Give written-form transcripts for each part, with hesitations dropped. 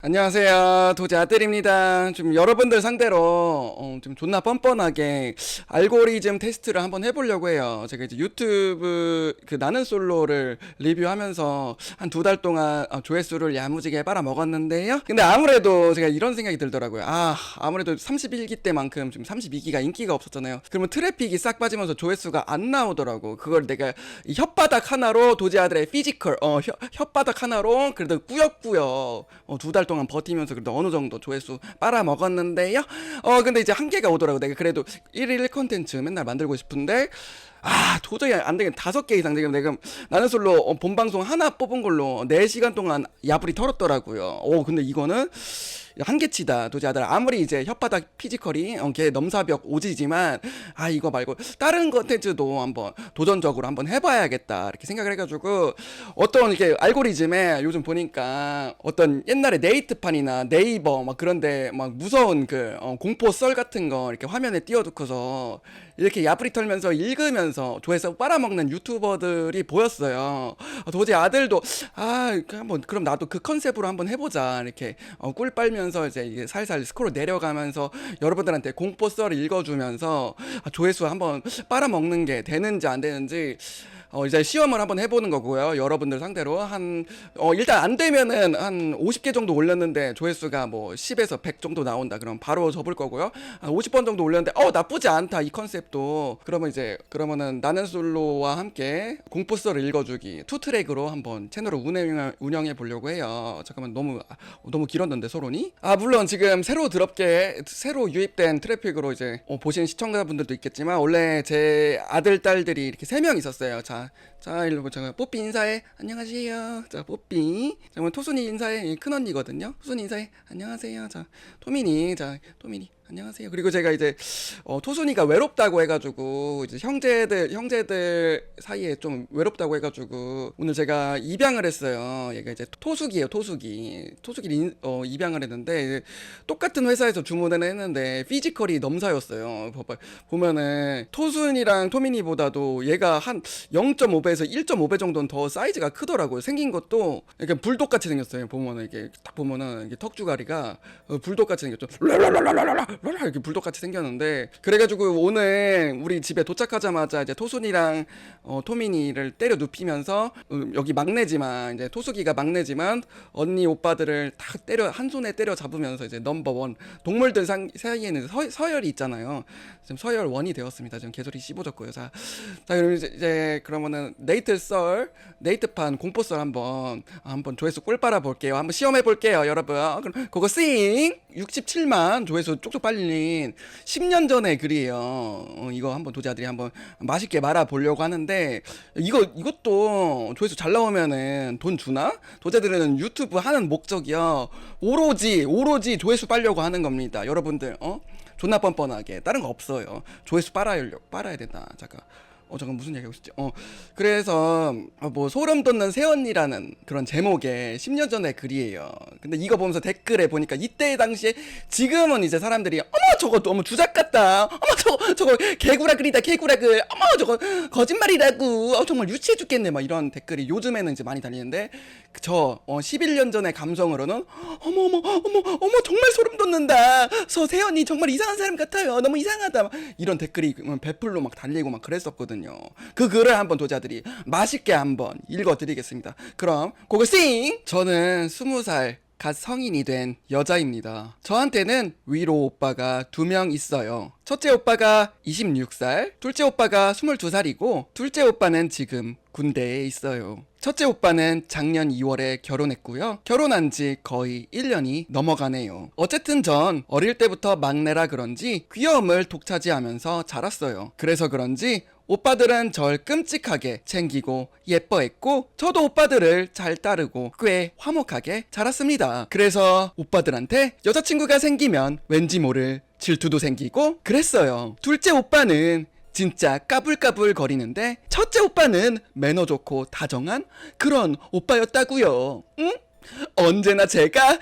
안녕하세요. 도지 아들입니다. 좀 여러분들 상대로 좀 존나 뻔뻔하게 알고리즘 테스트를 한번 해보려고 해요. 제가 이제 유튜브 그 나는 솔로를 리뷰하면서 한 2달 동안 조회수를 야무지게 빨아먹었는데요. 근데 아무래도 제가 이런 생각이 들더라고요. 아무래도 31기 때만큼 좀 32기가 인기가 없었잖아요. 그러면 트래픽이 싹 빠지면서 조회수가 안 나오더라고. 그걸 내가 이 혓바닥 하나로 도지 아들의 피지컬, 혓바닥 하나로 그래도 꾸역꾸역 2달 동안 버티면서 그래도 어느 정도 조회수 빨아먹었는데요. 근데 이제 한계가 오더라고. 내가 그래도 1일 컨텐츠 맨날 만들고 싶은데 도저히 안 되겠. 5개 이상 지금 내가 나는 솔로 본방송 하나 뽑은 걸로 4시간 동안 야불이 털었더라고요. 근데 이거는 한계치다. 도저히 아들 아무리 이제 혓바닥 피지컬이 걔 넘사벽 오지지만 이거 말고 다른 컨텐츠도 한번 도전적으로 한번 해봐야겠다 이렇게 생각을 해가지고 어떤 이렇게 알고리즘에 요즘 보니까 어떤 옛날에 네이트판이나 네이버 막 그런데 막 무서운 그 공포 썰 같은 거 이렇게 화면에 띄워두고서 이렇게 야부리 털면서 읽으면서 조회수 빨아먹는 유튜버들이 보였어요. 도저히 아들도 한번 그럼 나도 그 컨셉으로 한번 해보자 이렇게 꿀 빨면서 이제 이게 살살 스크롤 내려가면서 여러분들한테 공포 썰을 읽어주면서 조회수 한번 빨아먹는 게 되는지 안 되는지 이제 시험을 한번 해보는 거고요. 여러분들 상대로 일단 안 되면은 한 50개 정도 올렸는데 조회수가 뭐 10에서 100 정도 나온다. 그럼 바로 접을 거고요. 한 50번 정도 올렸는데 나쁘지 않다. 이 컨셉도. 그러면은 나는 솔로와 함께 공포썰을 읽어주기 2트랙으로 한번 채널을 운영해 보려고 해요. 잠깐만 너무 길었는데 소론이? 물론 지금 새로 유입된 트래픽으로 이제 보시는 시청자분들도 있겠지만 원래 제 아들 딸들이 이렇게 3명 있었어요. 자, 일로 보자. 뽀삐 인사해. 안녕하세요. 자, 뽀삐. 자, 토순이 인사해. 큰언니거든요. 토순이 인사해. 안녕하세요. 자, 토민이. 안녕하세요. 그리고 제가 이제 토순이가 외롭다고 해가지고 이제 형제들 사이에 좀 외롭다고 해가지고 오늘 제가 입양을 했어요. 얘가 이제 토숙이에요. 토숙이 입양을 했는데 똑같은 회사에서 주문을 했는데 피지컬이 넘사였어요. 보면은 토순이랑 토민이보다도 얘가 한 0.5배에서 1.5배 정도는 더 사이즈가 크더라고요. 생긴 것도 약간 불독같이 생겼어요. 보면은 이게 딱 보면은 이게 턱주가리가 불독같이 생겼죠. 이렇게 불독같이 생겼는데 그래가지고 오늘 우리 집에 도착하자마자 이제 토순이랑 토민이를 때려 눕히면서 여기 막내지만 이제 토숙이가 막내지만 언니 오빠들을 딱 한 손에 때려 잡으면서 이제 넘버원 동물들 사이에는 서열이 있잖아요. 지금 서열 1이 되었습니다. 지금 개소리 씹어졌고요. 자 그럼 이제 그러면은 네이트판 공포썰 한번 조회수 꿀 빨아 볼게요. 한번 시험해 볼게요, 여러분. 그럼 그거 67만 조회수 쪽쪽 빨린 10년 전의 글이에요. 이거 한번 도자들이 한번 맛있게 말아 보려고 하는데 이것도 조회수 잘 나오면은 돈 주나? 도자들은 유튜브 하는 목적이요. 오로지 조회수 빨려고 하는 겁니다. 여러분들 존나 뻔뻔하게 다른 거 없어요. 조회수 빨아야 된다. 잠깐 무슨 얘기하고 있었지? 그래서 뭐 소름 돋는 새언니라는 그런 제목의 10년 전의 글이에요. 근데 이거 보면서 댓글에 보니까 이때 당시에 지금은 이제 사람들이 저거 너무 주작 같다. 저거 개구라 글이다. 개구라 글. 저거 거짓말이라고. 정말 유치해 죽겠네. 막 이런 댓글이 요즘에는 이제 많이 달리는데 11년 전의 감성으로는 정말 소름 돋는다. 새언니 정말 이상한 사람 같아요. 너무 이상하다. 막 이런 댓글이 배풀로 막 달리고 막 그랬었거든요. 그 글을 한번 도자들이 맛있게 한번 읽어드리겠습니다. 그럼 그거 저는 20살 갓 성인이 된 여자입니다. 저한테는 위로 오빠가 2명 있어요. 첫째 오빠가 26살, 둘째 오빠가 22살이고 둘째 오빠는 지금 군대에 있어요. 첫째 오빠는 작년 2월에 결혼했고요. 결혼한 지 거의 1년이 넘어가네요. 어쨌든 전 어릴 때부터 막내라 그런지 귀여움을 독차지하면서 자랐어요. 그래서 그런지 오빠들은 절 끔찍하게 챙기고 예뻐했고 저도 오빠들을 잘 따르고 꽤 화목하게 자랐습니다. 그래서 오빠들한테 여자친구가 생기면 왠지 모를 질투도 생기고 그랬어요. 둘째 오빠는 진짜 까불까불 거리는데 첫째 오빠는 매너 좋고 다정한 그런 오빠였다고요. 응? 언제나 제가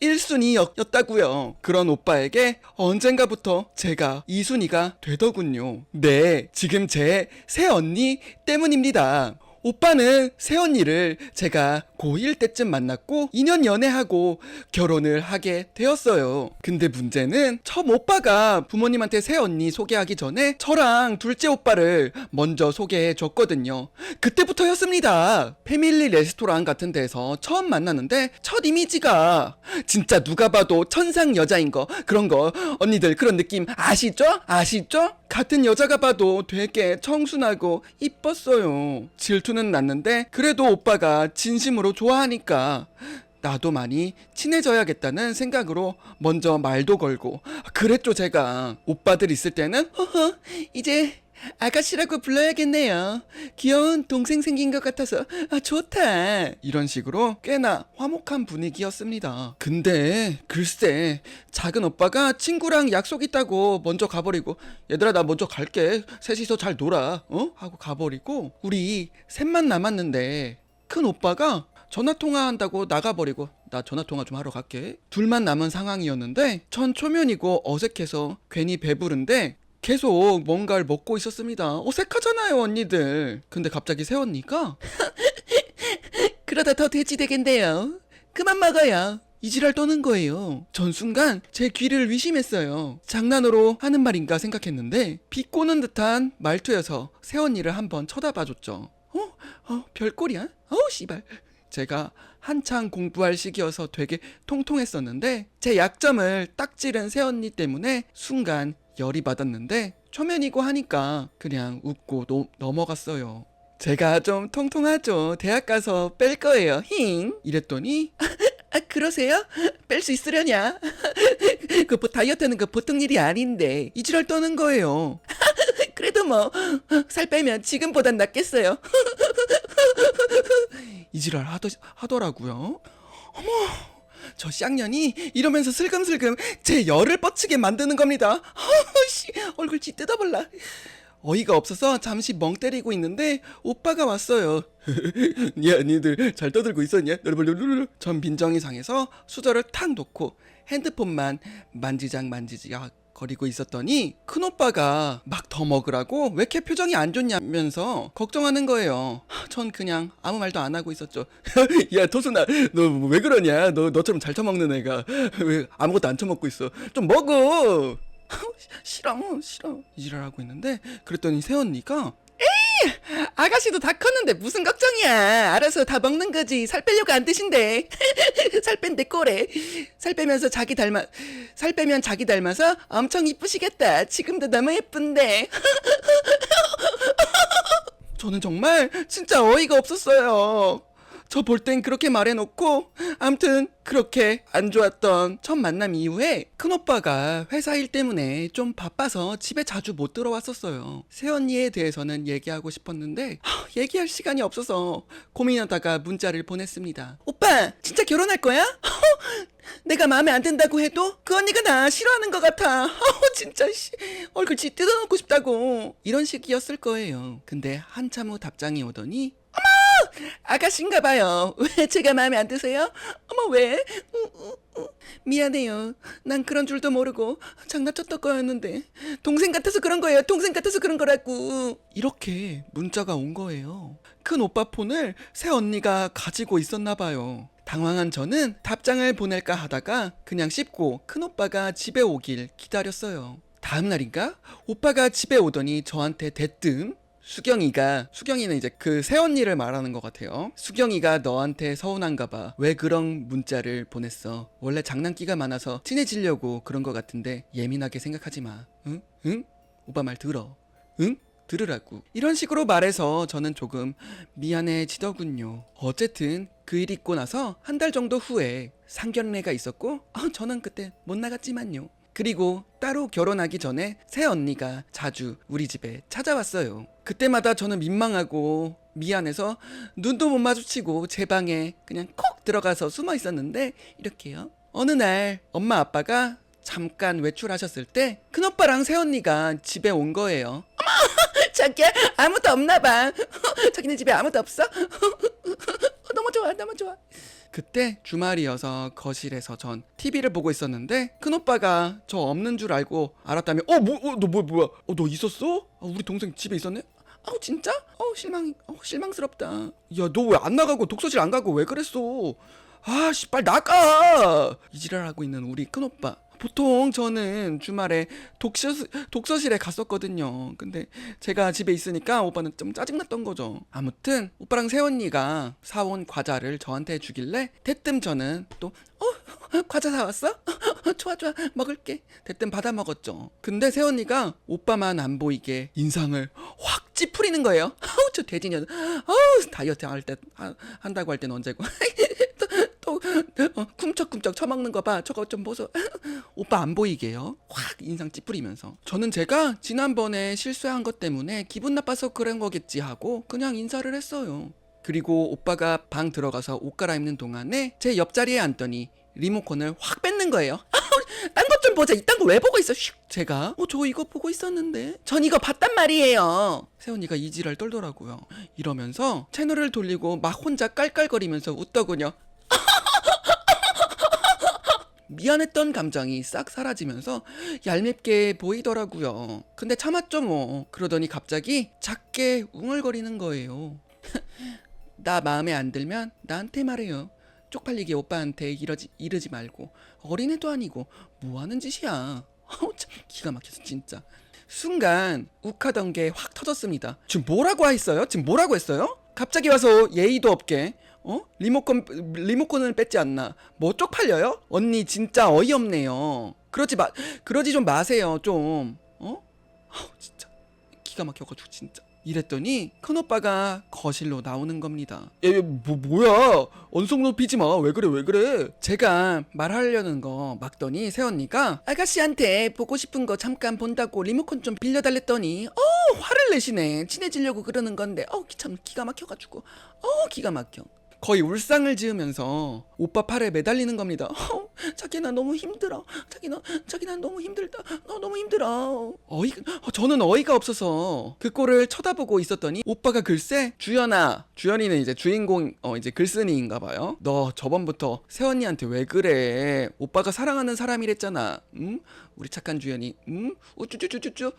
1순위였다고요. 그런 오빠에게 언젠가부터 제가 2순위가 되더군요. 네, 지금 제 새언니 때문입니다. 오빠는 새언니를 제가 고1 때쯤 만났고 2년 연애하고 결혼을 하게 되었어요. 근데 문제는 첫 오빠가 부모님한테 새 언니 소개하기 전에 저랑 둘째 오빠를 먼저 소개해 줬거든요. 그때부터였습니다. 패밀리 레스토랑 같은 데서 처음 만났는데 첫 이미지가 진짜 누가 봐도 천상 여자인 거, 그런 거 언니들 그런 느낌 아시죠? 아시죠? 같은 여자가 봐도 되게 청순하고 이뻤어요. 질투는 났는데 그래도 오빠가 진심으로 좋아하니까 나도 많이 친해져야겠다는 생각으로 먼저 말도 걸고 그랬죠. 제가 오빠들 있을 때는 허허 이제 아가씨라고 불러야겠네요. 귀여운 동생 생긴 것 같아서 좋다. 이런 식으로 꽤나 화목한 분위기였습니다. 근데 글쎄 작은 오빠가 친구랑 약속 있다고 먼저 가버리고 얘들아 나 먼저 갈게. 셋이서 잘 놀아. 하고 가버리고 우리 셋만 남았는데 큰 오빠가 전화통화한다고 나가버리고 나 전화통화 좀 하러 갈게. 둘만 남은 상황이었는데 전 초면이고 어색해서 괜히 배부른데 계속 뭔가를 먹고 있었습니다. 어색하잖아요 언니들. 근데 갑자기 새언니가 그러다 더 돼지 되겠네요. 그만 먹어요. 이 지랄 떠는 거예요. 전 순간 제 귀를 의심했어요. 장난으로 하는 말인가 생각했는데 비꼬는 듯한 말투여서 새언니를 한번 쳐다봐줬죠. 별꼴이야? 씨발. 제가 한창 공부할 시기여서 되게 통통했었는데 제 약점을 딱 찌른 새언니 때문에 순간 열이 받았는데 초면이고 하니까 그냥 웃고 넘어갔어요. 제가 좀 통통하죠. 대학 가서 뺄 거예요. 힝. 이랬더니 그러세요? 뺄 수 있으려냐? 그 다이어트는 그 보통 일이 아닌데 이 지랄 떠는 거예요. 그래도 뭐 살 빼면 지금보단 낫겠어요. 이 지랄 하더라고요. 어머 저 쌍년이 이러면서 슬금슬금 제 열을 뻗치게 만드는 겁니다. 얼굴 찢뜯어볼라. 어이가 없어서 잠시 멍 때리고 있는데 오빠가 왔어요. 야 니들 잘 떠들고 있었냐? 전 빈정이 상해서 수저를 탁 놓고 핸드폰만 만지작 거리고 있었더니 큰오빠가 막 더 먹으라고 왜 이렇게 표정이 안 좋냐면서 걱정하는 거예요. 전 그냥 아무 말도 안 하고 있었죠. 야 토순아 너 왜 그러냐? 너처럼 잘 처먹는 애가 왜 아무것도 안 처먹고 있어. 좀 먹어. 싫어 이지랄하고 있는데 그랬더니 새언니가 아가씨도 다 컸는데 무슨 걱정이야. 알아서 다 먹는 거지. 살 빼려고 안 드신대. 살 뺀대 꼴에. 살 빼면 자기 닮아서 엄청 이쁘시겠다. 지금도 너무 예쁜데. 저는 정말 진짜 어이가 없었어요. 저 볼 땐 그렇게 말해놓고 암튼 그렇게 안 좋았던 첫 만남 이후에 큰오빠가 회사 일 때문에 좀 바빠서 집에 자주 못 들어왔었어요. 새언니에 대해서는 얘기하고 싶었는데 얘기할 시간이 없어서 고민하다가 문자를 보냈습니다. 오빠 진짜 결혼할 거야? 내가 마음에 안 든다고 해도 그 언니가 나 싫어하는 것 같아. 진짜 얼굴 지 뜯어놓고 싶다고. 이런 식이었을 거예요. 근데 한참 후 답장이 오더니 아가씨인가 봐요. 왜 제가 마음에 안 드세요? 어머 왜? 미안해요. 난 그런 줄도 모르고 장난쳤던 거였는데 동생 같아서 그런 거예요. 동생 같아서 그런 거라고. 이렇게 문자가 온 거예요. 큰 오빠 폰을 새 언니가 가지고 있었나 봐요. 당황한 저는 답장을 보낼까 하다가 그냥 씹고 큰 오빠가 집에 오길 기다렸어요. 다음 날인가? 오빠가 집에 오더니 저한테 대뜸 수경이는 이제 그 새언니를 말하는 것 같아요. 수경이가 너한테 서운한가 봐. 왜 그런 문자를 보냈어? 원래 장난기가 많아서 친해지려고 그런 것 같은데 예민하게 생각하지 마. 응? 응? 오빠 말 들어. 응? 들으라고. 이런 식으로 말해서 저는 조금 미안해지더군요. 어쨌든 그 일 있고 나서 한 달 정도 후에 상견례가 있었고 저는 그때 못 나갔지만요. 그리고 따로 결혼하기 전에 새언니가 자주 우리 집에 찾아왔어요. 그때마다 저는 민망하고 미안해서 눈도 못 마주치고 제 방에 그냥 콕 들어가서 숨어 있었는데 이렇게요. 어느 날 엄마 아빠가 잠깐 외출하셨을 때 큰오빠랑 새언니가 집에 온 거예요. 어머 자기야 아무도 없나 봐. 자기네 집에 아무도 없어? 너무 좋아 너무 좋아. 그때 주말이어서 거실에서 전 TV를 보고 있었는데 큰오빠가 저 없는 줄 알고 알았다며 너 뭐야 너 있었어? 우리 동생 집에 있었네? 아우 진짜? 실망스럽다. 야, 너 왜 안 나가고 독서실 안 가고 왜 그랬어? 아씨, 빨리 나가! 이 지랄하고 있는 우리 큰오빠. 보통 저는 주말에 독서실에 갔었거든요. 근데 제가 집에 있으니까 오빠는 좀 짜증났던 거죠. 아무튼 오빠랑 새언니가 사온 과자를 저한테 주길래 대뜸 저는 또 과자 사왔어? 좋아 먹을게. 대뜸 받아 먹었죠. 근데 새언니가 오빠만 안 보이게 인상을 확 찌푸리는 거예요. 아우 저 돼지년. 아우 다이어트 한다고 할 땐 언제고. 또 쿰쩍쿰쩍 처먹는 거 봐. 저거 좀 보소. 오빠 안 보이게요. 확 인상 찌푸리면서. 저는 제가 지난번에 실수한 것 때문에 기분 나빠서 그런 거겠지 하고 그냥 인사를 했어요. 그리고 오빠가 방 들어가서 옷 갈아입는 동안에 제 옆자리에 앉더니 리모컨을 확 뺏는 거예요. 딴 것 좀 보자. 이딴 거 왜 보고 있어? 슉. 제가 저 이거 보고 있었는데 전 이거 봤단 말이에요. 새언니가 이지랄 떨더라고요. 이러면서 채널을 돌리고 막 혼자 깔깔거리면서 웃더군요. 미안했던 감정이 싹 사라지면서 얄밉게 보이더라고요. 근데 참았죠 뭐. 그러더니 갑자기 작게 웅얼거리는 거예요. 나 마음에 안 들면 나한테 말해요. 쪽팔리게 오빠한테 이러지 말고. 어린애도 아니고 뭐 하는 짓이야. 참 기가 막혀서 진짜. 순간 욱하던 게 확 터졌습니다. 지금 뭐라고 했어요? 갑자기 와서 예의도 없게 리모컨을 뺏지 않나. 뭐 쪽팔려요? 언니 진짜 어이없네요. 그러지 좀 마세요 좀. 진짜 기가 막혀가지고 진짜. 이랬더니 큰오빠가 거실로 나오는 겁니다. 뭐야? 언성 높이지 마. 왜 그래? 제가 말하려는 거 막더니 새언니가 아가씨한테 보고 싶은 거 잠깐 본다고 리모컨 좀 빌려달랬더니 화를 내시네. 친해지려고 그러는 건데 참 기가 막혀가지고 기가 막혀. 거의 울상을 지으면서 오빠 팔에 매달리는 겁니다. 자기 나 너무 힘들어. 자기 나 너무 힘들다. 너 너무 힘들어. 저는 어이가 없어서 그 꼴을 쳐다보고 있었더니 오빠가 글쎄 주연이는 이제 주인공 이제 글쓴이인가 봐요. 너 저번부터 새언니한테 왜 그래? 오빠가 사랑하는 사람이랬잖아. 응? 우리 착한 주연이 우쭈쭈쭈쭈쭈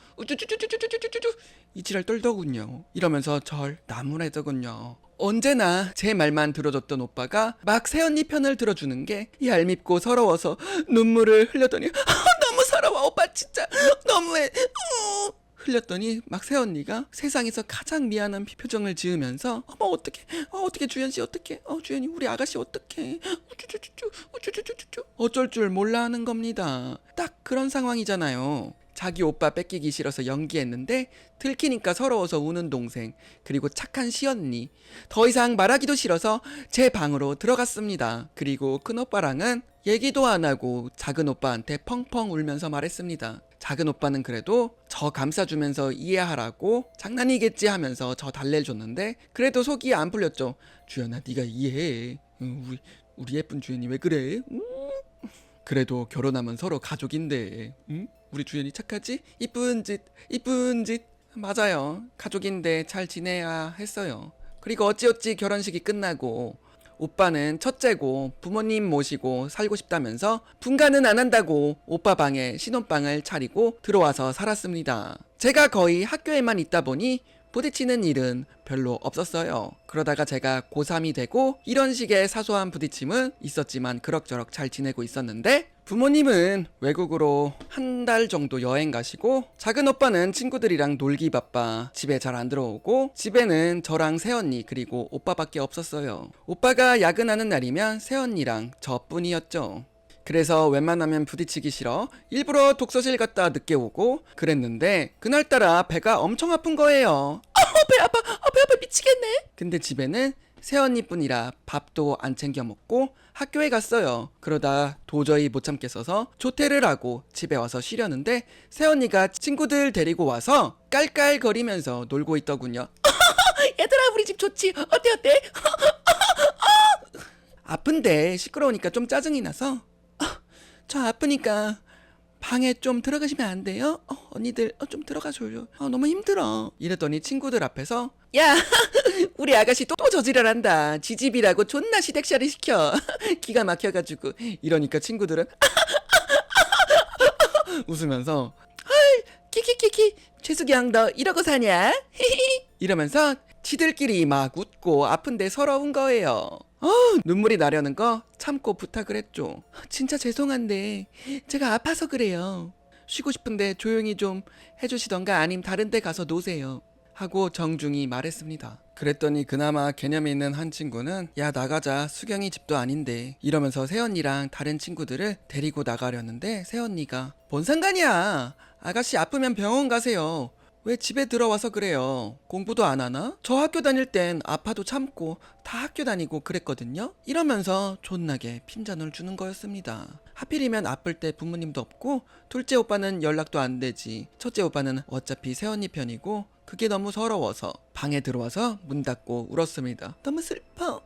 이 지랄 떨더군요. 이러면서 절 나무래더군요. 언제나 제 말만 들어줬던 오빠가 막 새언니 편을 들어주는 게 얄밉고 서러워서 눈물을 흘렸더니 너무 서러워 오빠 진짜 너무해. 흘렸더니 막 새언니가 세상에서 가장 미안한 표정을 지으면서 어떻게 주연씨 어떻게 주연이 우리 아가씨 어떻게 우쭈쭈쭈쭈 어쩔 줄 몰라 하는 겁니다. 딱 그런 상황이잖아요. 자기 오빠 뺏기기 싫어서 연기했는데 들키니까 서러워서 우는 동생, 그리고 착한 시언니. 더 이상 말하기도 싫어서 제 방으로 들어갔습니다. 그리고 큰오빠랑은 얘기도 안 하고 작은 오빠한테 펑펑 울면서 말했습니다. 작은 오빠는 그래도 저 감싸주면서 이해하라고 장난이겠지 하면서 저 달래줬는데 그래도 속이 안 풀렸죠. 주연아 네가 이해해. 우리 예쁜 주연이 왜 그래? 그래도 결혼하면 서로 가족인데 우리 주연이 착하지? 이쁜 짓 맞아요. 가족인데 잘 지내야 했어요. 그리고 어찌어찌 결혼식이 끝나고 오빠는 첫째고 부모님 모시고 살고 싶다면서 분가는 안 한다고 오빠 방에 신혼방을 차리고 들어와서 살았습니다. 제가 거의 학교에만 있다 보니 부딪히는 일은 별로 없었어요. 그러다가 제가 고3이 되고 이런 식의 사소한 부딪힘은 있었지만 그럭저럭 잘 지내고 있었는데 부모님은 외국으로 한 달 정도 여행 가시고 작은 오빠는 친구들이랑 놀기 바빠 집에 잘 안 들어오고 집에는 저랑 새언니 그리고 오빠밖에 없었어요. 오빠가 야근하는 날이면 새언니랑 저뿐이었죠. 그래서 웬만하면 부딪히기 싫어 일부러 독서실 갔다 늦게 오고 그랬는데 그날따라 배가 엄청 아픈 거예요. 배 아파 미치겠네. 근데 집에는 새언니뿐이라 밥도 안 챙겨 먹고 학교에 갔어요. 그러다 도저히 못 참겠어서 조퇴를 하고 집에 와서 쉬려는데 새언니가 친구들 데리고 와서 깔깔거리면서 놀고 있더군요. 얘들아 우리 집 좋지? 어때? 아픈데 시끄러우니까 좀 짜증이 나서 저 아프니까 방에 좀 들어가시면 안 돼요? 언니들 좀 들어가줘요. 너무 힘들어. 이랬더니 친구들 앞에서 야 우리 아가씨 또 저지랄한다. 지집이라고 존나 시댁살이 시켜. 기가 막혀가지고. 이러니까 친구들은 웃으면서 키키키키 최수경 너 이러고 사냐? 이러면서 지들끼리 막 웃고 아픈데 서러운 거예요. 눈물이 나려는 거 참고 부탁을 했죠. 진짜 죄송한데 제가 아파서 그래요. 쉬고 싶은데 조용히 좀 해주시던가 아님 다른 데 가서 노세요. 하고 정중히 말했습니다. 그랬더니 그나마 개념이 있는 한 친구는 야 나가자 수경이 집도 아닌데 이러면서 새언니랑 다른 친구들을 데리고 나가려는데 새언니가 뭔 상관이야 아가씨 아프면 병원 가세요. 왜 집에 들어와서 그래요? 공부도 안 하나? 저 학교 다닐 땐 아파도 참고 다 학교 다니고 그랬거든요? 이러면서 존나게 핀잔을 주는 거였습니다. 하필이면 아플 때 부모님도 없고 둘째 오빠는 연락도 안 되지. 첫째 오빠는 어차피 새언니 편이고 그게 너무 서러워서 방에 들어와서 문 닫고 울었습니다. 너무 슬퍼.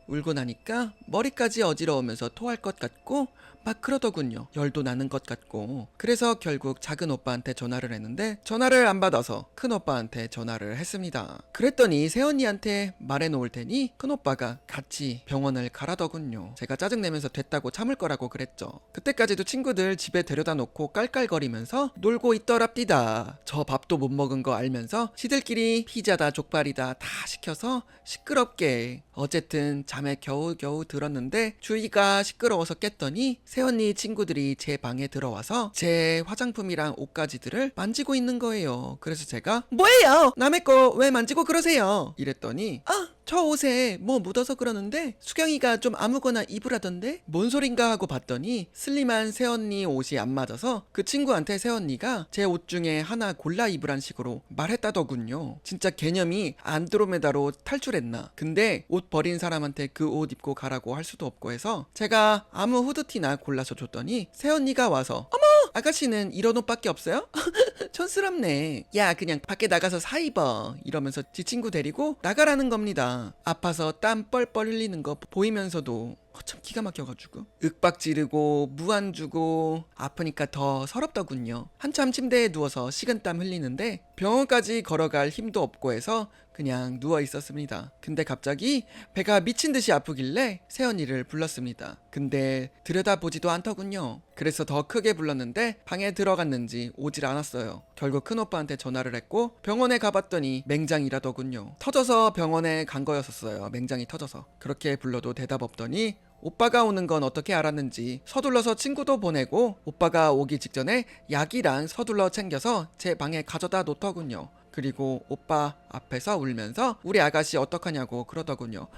울고 나니까 머리까지 어지러우면서 토할 것 같고 막 그러더군요. 열도 나는 것 같고. 그래서 결국 작은 오빠한테 전화를 했는데 전화를 안 받아서 큰 오빠한테 전화를 했습니다. 그랬더니 새언니한테 말해놓을 테니 큰 오빠가 같이 병원을 가라더군요. 제가 짜증내면서 됐다고 참을 거라고 그랬죠. 그때까지도 친구들 집에 데려다 놓고 깔깔거리면서 놀고 있더랍디다. 저 밥도 못 먹은 거 알면서 지들끼리 피자다 족발이다 다 시켜서 시끄럽게. 어쨌든 잠에 겨우겨우 들었는데 주위가 시끄러워서 깼더니 새언니 친구들이 제 방에 들어와서 제 화장품이랑 옷가지들을 만지고 있는 거예요. 그래서 제가 뭐예요? 남의 거 왜 만지고 그러세요? 이랬더니 저 옷에 뭐 묻어서 그러는데 수경이가 좀 아무거나 입으라던데? 뭔 소린가 하고 봤더니 슬림한 새언니 옷이 안 맞아서 그 친구한테 새언니가 제 옷 중에 하나 골라 입으란 식으로 말했다더군요. 진짜 개념이 안드로메다로 탈출했나. 근데 옷 버린 사람한테 그 옷 입고 가라고 할 수도 없고 해서 제가 아무 후드티나 골라서 줬더니 새언니가 와서 어머 아가씨는 이런 옷밖에 없어요? 촌스럽네. 야 그냥 밖에 나가서 사 입어. 이러면서 지 친구 데리고 나가라는 겁니다. 아파서 땀 뻘뻘 흘리는 거 보이면서도 참 기가 막혀가지고 윽박 지르고 무안 주고 아프니까 더 서럽더군요. 한참 침대에 누워서 식은땀 흘리는데 병원까지 걸어갈 힘도 없고 해서 그냥 누워 있었습니다. 근데 갑자기 배가 미친 듯이 아프길래 새언니를 불렀습니다. 근데 들여다보지도 않더군요. 그래서 더 크게 불렀는데 방에 들어갔는지 오질 않았어요. 결국 큰오빠한테 전화를 했고 병원에 가봤더니 맹장이라더군요. 터져서 병원에 간 거였었어요. 맹장이 터져서. 그렇게 불러도 대답 없더니 오빠가 오는 건 어떻게 알았는지 서둘러서 친구도 보내고 오빠가 오기 직전에 약이랑 서둘러 챙겨서 제 방에 가져다 놓더군요. 그리고 오빠 앞에서 울면서 우리 아가씨 어떡하냐고 그러더군요.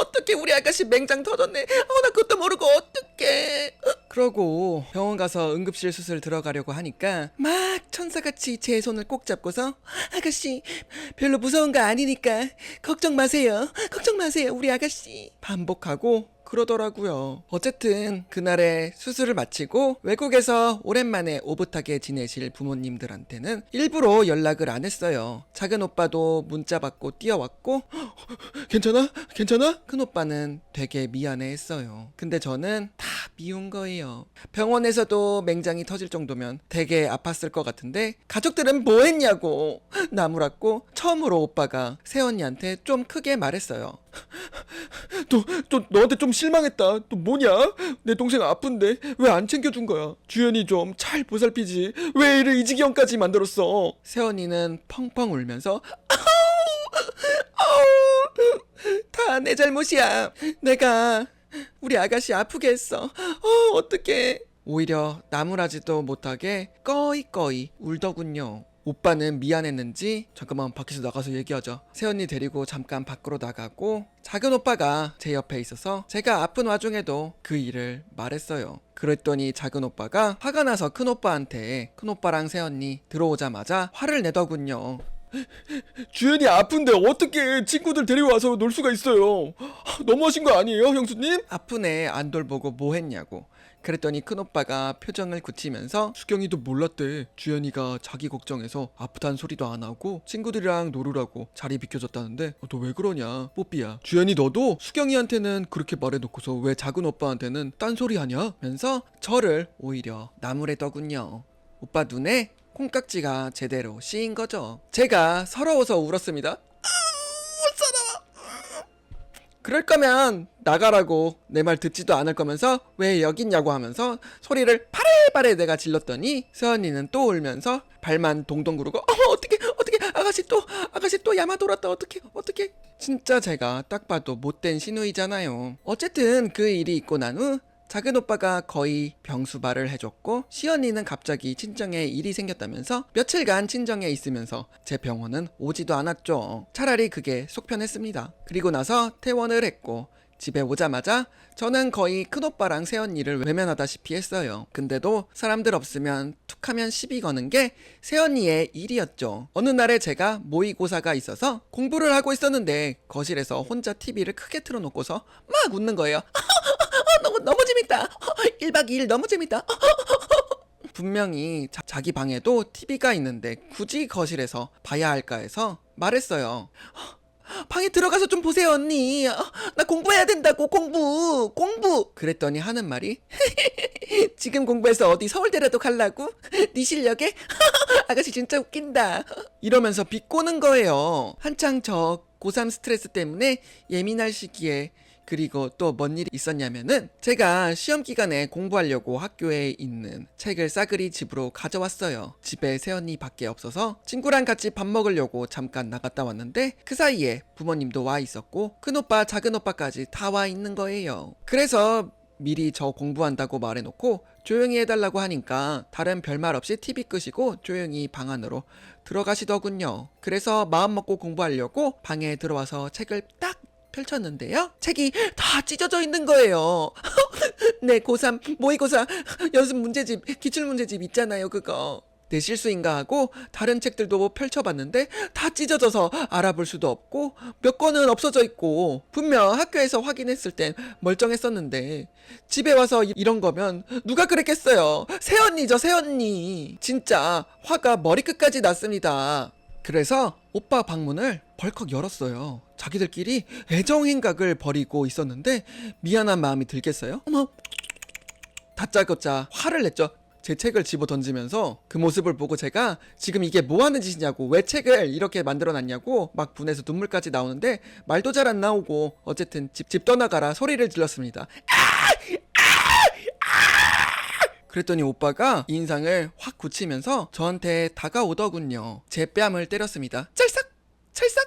어떡해 우리 아가씨 맹장 터졌네. 나 그것도 모르고 어떡해. 그러고 병원 가서 응급실 수술 들어가려고 하니까 막 천사같이 제 손을 꼭 잡고서 아가씨 별로 무서운 거 아니니까 걱정 마세요. 걱정 마세요 우리 아가씨. 반복하고 그러더라고요. 어쨌든 그날에 수술을 마치고 외국에서 오랜만에 오붓하게 지내실 부모님들한테는 일부러 연락을 안 했어요. 작은 오빠도 문자 받고 뛰어왔고 괜찮아? 괜찮아? 큰 오빠는 되게 미안해했어요. 근데 저는 다 미운 거예요. 병원에서도 맹장이 터질 정도면 되게 아팠을 것 같은데 가족들은 뭐 했냐고 나무랐고 처음으로 오빠가 새언니한테 좀 크게 말했어요. 너한테 좀 실망했다. 또 뭐냐? 내 동생 아픈데 왜 안 챙겨준 거야? 주연이 좀 잘 보살피지. 왜 이를 이 지경까지 만들었어? 새언니는 펑펑 울면서 다 내 잘못이야. 내가 우리 아가씨 아프게 했어. 어떡해. 오히려 나무라지도 못하게 꺼이꺼이 울더군요. 오빠는 미안했는지 잠깐만 밖에서 나가서 얘기하자. 새언니 데리고 잠깐 밖으로 나가고 작은 오빠가 제 옆에 있어서 제가 아픈 와중에도 그 일을 말했어요. 그랬더니 작은 오빠가 화가 나서 큰 오빠한테 큰 오빠랑 새언니 들어오자마자 화를 내더군요. 주연이 아픈데 어떻게 친구들 데려와서 놀 수가 있어요? 너무하신 거 아니에요 형수님? 아픈 애 안 돌보고 뭐 했냐고. 그랬더니 큰오빠가 표정을 굳히면서 수경이도 몰랐대. 주연이가 자기 걱정해서 아프단 소리도 안 하고 친구들이랑 놀으라고 자리 비켜줬다는데 너 왜 그러냐 뽀삐야. 주연이 너도 수경이한테는 그렇게 말해놓고서 왜 작은 오빠한테는 딴소리 하냐? 면서 저를 오히려 나무래더군요. 오빠 눈에 콩깍지가 제대로 씌인 거죠. 제가 서러워서 울었습니다. 못 살아. 그럴 거면 나가라고 내 말 듣지도 않을 거면서 왜 여기 있냐고 하면서 소리를 파르르 빨빨에 내가 질렀더니 새언니는 또 울면서 발만 동동 구르고 어떡해 아가씨 또 야마 돌았다 어떡해. 진짜 제가 딱 봐도 못된 시누이잖아요. 어쨌든 그 일이 있고 난 후 작은 오빠가 거의 병수발을 해줬고 시언니는 갑자기 친정에 일이 생겼다면서 며칠간 친정에 있으면서 제 병원은 오지도 않았죠. 차라리 그게 속 편했습니다. 그리고 나서 퇴원을 했고 집에 오자마자 저는 거의 큰오빠랑 새언니를 외면하다시피 했어요. 근데도 사람들 없으면 툭하면 시비 거는 게 새언니의 일이었죠. 어느 날에 제가 모의고사가 있어서 공부를 하고 있었는데 거실에서 혼자 TV를 크게 틀어놓고서 막 웃는 거예요. 너무 재밌다. 1박 2일 너무 재밌다. 분명히 자기 방에도 TV가 있는데 굳이 거실에서 봐야 할까 해서 말했어요. 방에 들어가서 좀 보세요 언니. 나 공부해야 된다고. 공부. 그랬더니 하는 말이 지금 공부해서 어디 서울대라도 갈라고? 네 실력에? 아가씨 진짜 웃긴다. 이러면서 비꼬는 거예요. 한창 저 고3 스트레스 때문에 예민할 시기에 그리고 또 뭔 일이 있었냐면은 제가 시험 기간에 공부하려고 학교에 있는 책을 싸그리 집으로 가져왔어요. 집에 새언니 밖에 없어서 친구랑 같이 밥 먹으려고 잠깐 나갔다 왔는데 그 사이에 부모님도 와 있었고 큰오빠 작은오빠까지 다 와 있는 거예요. 그래서 미리 저 공부한다고 말해놓고 조용히 해달라고 하니까 다른 별말 없이 TV 끄시고 조용히 방 안으로 들어가시더군요. 그래서 마음 먹고 공부하려고 방에 들어와서 책을 딱 펼쳤는데요. 책이 다 찢어져 있는 거예요. 네, 고3 모의고사 연습 문제집 기출 문제집 있잖아요. 그거 내 실수인가 하고 다른 책들도 펼쳐봤는데 다 찢어져서 알아볼 수도 없고 몇 권은 없어져 있고 분명 학교에서 확인했을 땐 멀쩡했었는데 집에 와서 이런 거면 누가 그랬겠어요. 새언니죠, 새언니. 진짜 화가 머리끝까지 났습니다. 그래서 오빠 방문을 벌컥 열었어요. 자기들끼리 애정행각을 벌이고 있었는데 미안한 마음이 들겠어요? 어머, 다짜고짜 화를 냈죠. 제 책을 집어 던지면서 그 모습을 보고 제가 지금 이게 뭐 하는 짓이냐고, 왜 책을 이렇게 만들어 놨냐고 막 분해서 눈물까지 나오는데 말도 잘 안 나오고 어쨌든 집 떠나가라 소리를 질렀습니다. 그랬더니 오빠가 인상을 확 굳히면서 저한테 다가오더군요. 제 뺨을 때렸습니다. 찰싹!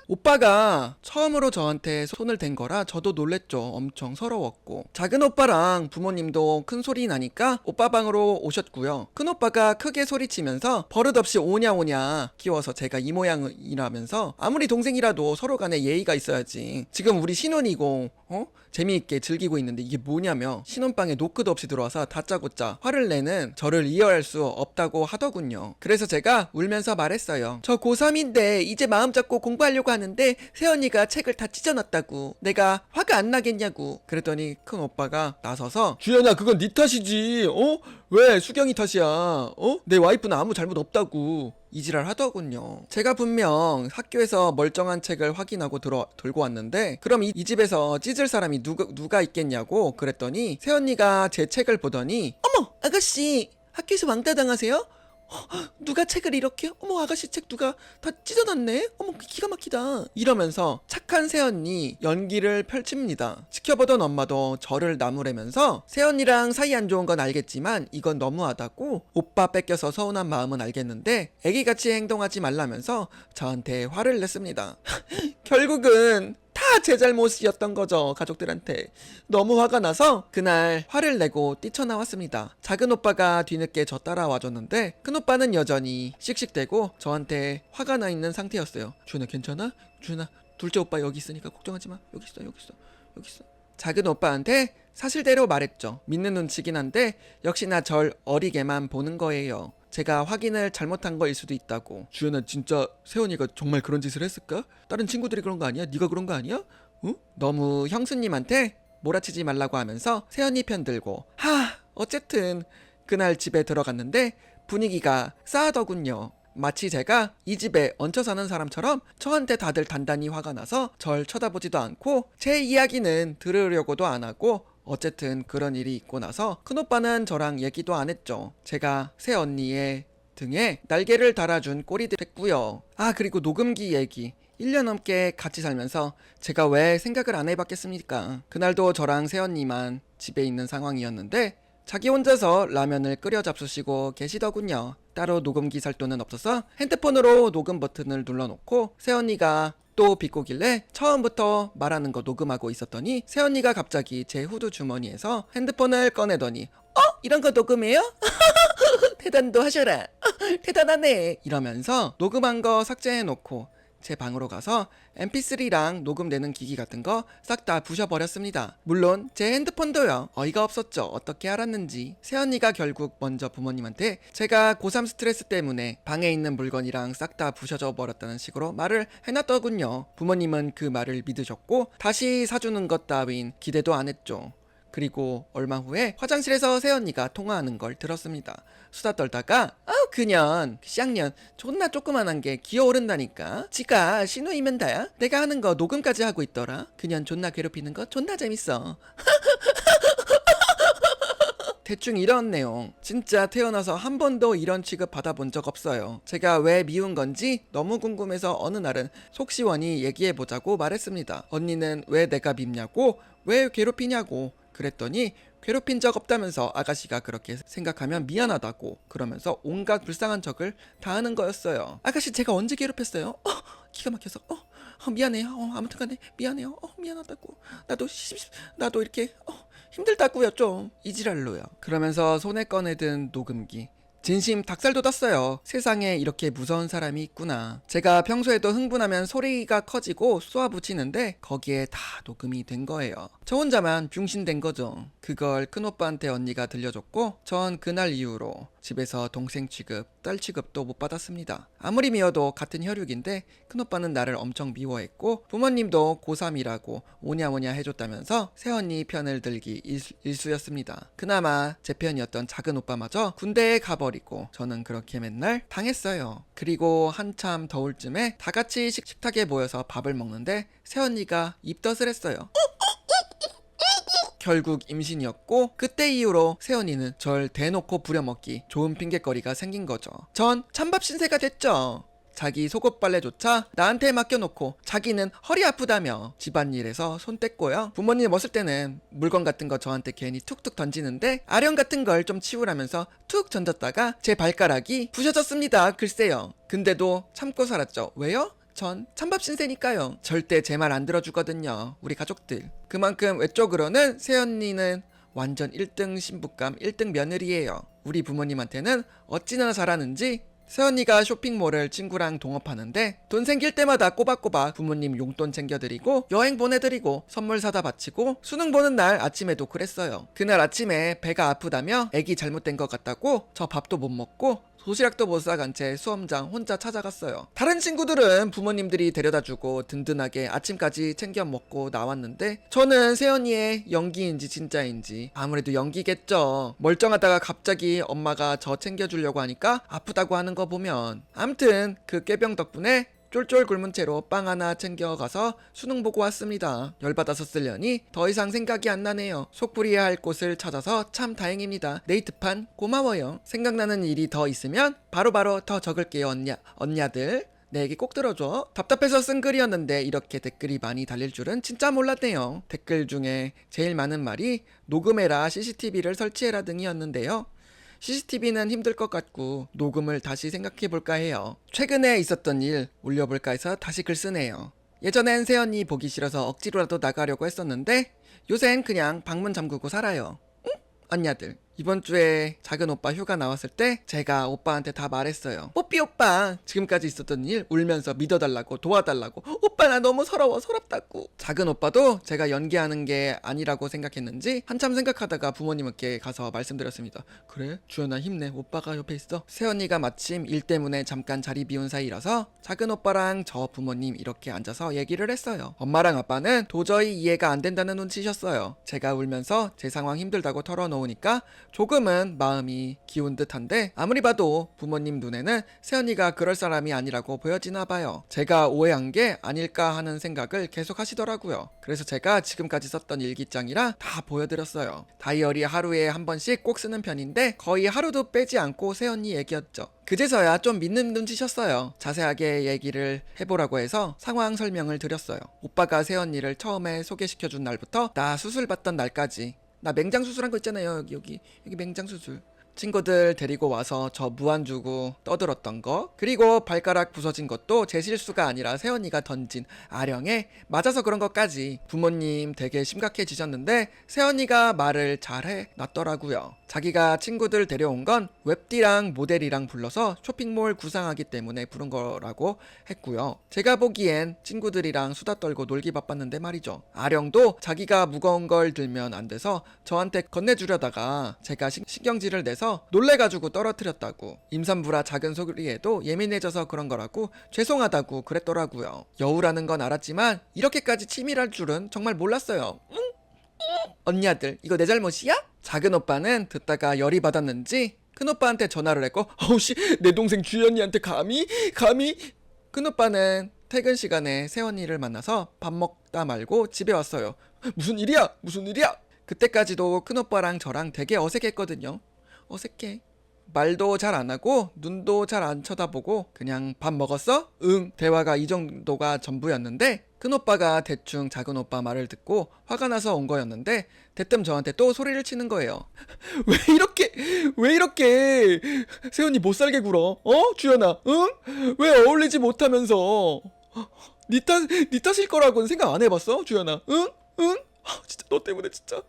오빠가 처음으로 저한테 손을 댄 거라 저도 놀랬죠. 엄청 서러웠고. 작은 오빠랑 부모님도 큰 소리 나니까 오빠 방으로 오셨고요. 큰 오빠가 크게 소리치면서 버릇없이 오냐 끼워서 제가 이 모양이라면서 아무리 동생이라도 서로 간에 예의가 있어야지. 지금 우리 신혼이고 재미있게 즐기고 있는데 이게 뭐냐며 신혼방에 노크도 없이 들어와서 다짜고짜 화를 내는 저를 이해할 수 없다고 하더군요. 그래서 제가 울면서 말했어요. 저 고3인데 이제 마음 잡고 공부하려고 하는데 새언니가 책을 다 찢어놨다고. 내가 화가 안 나겠냐고. 그랬더니 큰 오빠가 나서서 주연아 그건 네 탓이지. 왜 수경이 탓이야. 내 와이프는 아무 잘못 없다고 이지랄 하더군요. 제가 분명 학교에서 멀쩡한 책을 확인하고 들고 왔는데 그럼 이 집에서 찢을 사람이 누가 있겠냐고 그랬더니 새언니가 제 책을 보더니 어머 아가씨 학교에서 왕따 당하세요? 누가 책을 이렇게? 어머 아가씨 책 누가 다 찢어놨네? 어머 기가 막히다. 이러면서 착한 새언니 연기를 펼칩니다. 지켜보던 엄마도 저를 나무래면서 새언니랑 사이 안 좋은 건 알겠지만 이건 너무하다고 오빠 뺏겨서 서운한 마음은 알겠는데 애기같이 행동하지 말라면서 저한테 화를 냈습니다. 결국은 다 제 잘못이었던 거죠. 가족들한테 너무 화가 나서 그날 화를 내고 뛰쳐나왔습니다. 작은 오빠가 뒤늦게 저 따라와줬는데 큰 오빠는 여전히 씩씩대고 저한테 화가 나 있는 상태였어요. 준아 괜찮아? 준아 둘째 오빠 여기 있으니까 걱정하지 마. 여기 있어. 작은 오빠한테 사실대로 말했죠. 믿는 눈치긴 한데 역시나 절 어리게만 보는 거예요. 제가 확인을 잘못한 거일 수도 있다고. 주연아 진짜 세원이가 정말 그런 짓을 했을까? 다른 친구들이 그런 거 아니야? 네가 그런 거 아니야? 응? 너무 형수님한테 몰아치지 말라고 하면서 세연이 편 들고 어쨌든 그날 집에 들어갔는데 분위기가 싸하더군요. 마치 제가 이 집에 얹혀 사는 사람처럼 저한테 다들 단단히 화가 나서 절 쳐다보지도 않고 제 이야기는 들으려고도 안 하고 어쨌든 그런 일이 있고 나서 큰오빠는 저랑 얘기도 안 했죠. 제가 새언니의 등에 날개를 달아준 꼴이 됐고요. 그리고 녹음기 얘기. 1년 넘게 같이 살면서 제가 왜 생각을 안 해봤겠습니까? 그날도 저랑 새언니만 집에 있는 상황이었는데 자기 혼자서 라면을 끓여 잡수시고 계시더군요. 따로 녹음기 살 돈은 없어서 핸드폰으로 녹음 버튼을 눌러놓고 새언니가 또 비꼬길래 처음부터 말하는 거 녹음하고 있었더니 새언니가 갑자기 제 후드 주머니에서 핸드폰을 꺼내더니 이런 거 녹음해요? 대단도 하셔라. 대단하네. 이러면서 녹음한 거 삭제해놓고 제 방으로 가서 mp3랑 녹음되는 기기 같은 거 싹 다 부셔버렸습니다. 물론 제 핸드폰도요. 어이가 없었죠. 어떻게 알았는지. 새언니가 결국 먼저 부모님한테 제가 고3 스트레스 때문에 방에 있는 물건이랑 싹 다 부셔져 버렸다는 식으로 말을 해놨더군요. 부모님은 그 말을 믿으셨고 다시 사주는 것 따윈 기대도 안 했죠. 그리고 얼마 후에 화장실에서 새언니가 통화하는 걸 들었습니다. 수다 떨다가 그년 쌍년 존나 조그만한 게 기어오른다니까. 지가 신우이면 다야. 내가 하는 거 녹음까지 하고 있더라. 그년 존나 괴롭히는 거 존나 재밌어. 대충 이런 내용. 진짜 태어나서 한 번도 이런 취급 받아본 적 없어요. 제가 왜 미운 건지 너무 궁금해서 어느 날은 속 시원히 얘기해보자고 말했습니다. 언니는 왜 내가 밉냐고, 왜 괴롭히냐고 그랬더니 괴롭힌 적 없다면서 아가씨가 그렇게 생각하면 미안하다고 그러면서 온갖 불쌍한 척을 다 하는 거였어요. 아가씨 제가 언제 괴롭혔어요? 기가 막혀서 미안해요. 아무튼 간에 미안해요. 미안하다고. 나도 이렇게 힘들다고요 좀. 이지랄로요. 그러면서 손에 꺼내든 녹음기. 진심 닭살 돋았어요. 세상에 이렇게 무서운 사람이 있구나. 제가 평소에도 흥분하면 소리가 커지고 쏘아붙이는데 거기에 다 녹음이 된 거예요. 저 혼자만 병신된 거죠. 그걸 큰오빠한테 언니가 들려줬고 전 그날 이후로 집에서 동생 취급, 딸 취급도 못 받았습니다. 아무리 미워도 같은 혈육인데 큰오빠는 나를 엄청 미워했고 부모님도 고3이라고 오냐오냐 해줬다면서 새언니 편을 들기 일수였습니다. 그나마 제 편이었던 작은 오빠마저 군대에 가버리고 저는 그렇게 맨날 당했어요. 그리고 한참 더울 쯤에 다 같이 식탁에 모여서 밥을 먹는데 새언니가 입덧을 했어요. 결국 임신이었고 그때 이후로 새언니는 절 대놓고 부려먹기 좋은 핑곗거리가 생긴 거죠. 전 찬밥 신세가 됐죠. 자기 속옷 빨래조차 나한테 맡겨놓고 자기는 허리 아프다며 집안일에서 손 뗐고요. 부모님 없을 때는 물건 같은 거 저한테 괜히 툭툭 던지는데 아령 같은 걸 좀 치우라면서 툭 던졌다가 제 발가락이 부셔졌습니다. 글쎄요. 근데도 참고 살았죠. 왜요? 전 찬밥 신세니까요. 절대 제 말 안 들어주거든요. 우리 가족들. 그만큼 외적으로는 새언니는 완전 1등 신부감 1등 며느리예요. 우리 부모님한테는 어찌나 잘하는지 새언니가 쇼핑몰을 친구랑 동업하는데 돈 생길 때마다 꼬박꼬박 부모님 용돈 챙겨드리고 여행 보내드리고 선물 사다 바치고 수능 보는 날 아침에도 그랬어요. 그날 아침에 배가 아프다며 애기 잘못된 것 같다고 저 밥도 못 먹고 도시락도 못 싸간 채 수험장 혼자 찾아갔어요. 다른 친구들은 부모님들이 데려다주고 든든하게 아침까지 챙겨 먹고 나왔는데 저는 새언니의 연기인지 진짜인지 아무래도 연기겠죠. 멀쩡하다가 갑자기 엄마가 저 챙겨주려고 하니까 아프다고 하는 거 보면 암튼 그 꾀병 덕분에 쫄쫄 굶은 채로 빵 하나 챙겨가서 수능 보고 왔습니다. 열받아서 쓰려니 더 이상 생각이 안 나네요. 속풀이해야 할 곳을 찾아서 참 다행입니다. 네이트판 고마워요. 생각나는 일이 더 있으면 바로바로 더 적을게요. 언냐들. 내 얘기 꼭 들어줘. 답답해서 쓴 글이었는데 이렇게 댓글이 많이 달릴 줄은 진짜 몰랐네요. 댓글 중에 제일 많은 말이 녹음해라, CCTV를 설치해라 등이었는데요. CCTV는 힘들 것 같고 녹음을 다시 생각해볼까 해요. 최근에 있었던 일 올려볼까 해서 다시 글 쓰네요. 예전엔 새언니 보기 싫어서 억지로라도 나가려고 했었는데 요샌 그냥 방문 잠그고 살아요. 응? 언냐들. 이번 주에 작은 오빠 휴가 나왔을 때 제가 오빠한테 다 말했어요. 뽀삐 오빠 지금까지 있었던 일 울면서 믿어달라고 도와달라고. 오빠 나 너무 서럽다고. 작은 오빠도 제가 연기하는 게 아니라고 생각했는지 한참 생각하다가 부모님께 가서 말씀드렸습니다. 그래? 주연아 힘내. 오빠가 옆에 있어. 새언니가 마침 일 때문에 잠깐 자리 비운 사이라서 작은 오빠랑 저 부모님 이렇게 앉아서 얘기를 했어요. 엄마랑 아빠는 도저히 이해가 안 된다는 눈치셨어요. 제가 울면서 제 상황 힘들다고 털어놓으니까 조금은 마음이 기운 듯한데 아무리 봐도 부모님 눈에는 새언니가 그럴 사람이 아니라고 보여지나 봐요. 제가 오해한 게 아닐까 하는 생각을 계속 하시더라고요. 그래서 제가 지금까지 썼던 일기장이라 다 보여드렸어요. 다이어리 하루에 한 번씩 꼭 쓰는 편인데 거의 하루도 빼지 않고 새언니 얘기였죠. 그제서야 좀 믿는 눈치셨어요. 자세하게 얘기를 해보라고 해서 상황 설명을 드렸어요. 오빠가 새언니를 처음에 소개시켜준 날부터 나 수술 받던 날까지 나 맹장 수술한 거 있잖아요. 여기 맹장 수술. 친구들 데리고 와서 저 무안 주고 떠들었던 거, 그리고 발가락 부서진 것도 제 실수가 아니라 세연이가 던진 아령에 맞아서 그런 것까지 부모님 되게 심각해지셨는데 세연이가 말을 잘해 놨더라고요. 자기가 친구들 데려온 건 웹디랑 모델이랑 불러서 쇼핑몰 구상하기 때문에 부른 거라고 했고요. 제가 보기엔 친구들이랑 수다 떨고 놀기 바빴는데 말이죠. 아령도 자기가 무거운 걸 들면 안 돼서 저한테 건네주려다가 제가 신경질을 내서 놀래가지고 떨어뜨렸다고, 임산부라 작은 소리에도 예민해져서 그런 거라고 죄송하다고 그랬더라고요. 여우라는 건 알았지만 이렇게까지 치밀할 줄은 정말 몰랐어요. 언니 아들, 이거 내 잘못이야? 작은 오빠는 듣다가 열이 받았는지 큰 오빠한테 전화를 했고, 어우씨, 내 동생 주연이한테 감히? 큰 오빠는 퇴근 시간에 세연이를 만나서 밥 먹다 말고 집에 왔어요. 무슨 일이야? 그때까지도 큰 오빠랑 저랑 되게 어색했거든요. 어색해. 말도 잘 안 하고 눈도 잘 안 쳐다보고 그냥 밥 먹었어? 응. 대화가 이 정도가 전부였는데 큰 오빠가 대충 작은 오빠 말을 듣고 화가 나서 온 거였는데 대뜸 저한테 또 소리를 치는 거예요. 왜 이렇게 세연이 못 살게 굴어? 주연아, 응? 왜 어울리지 못하면서 니 탓일 거라고는 생각 안 해봤어? 주연아, 응? 진짜 너 때문에 진짜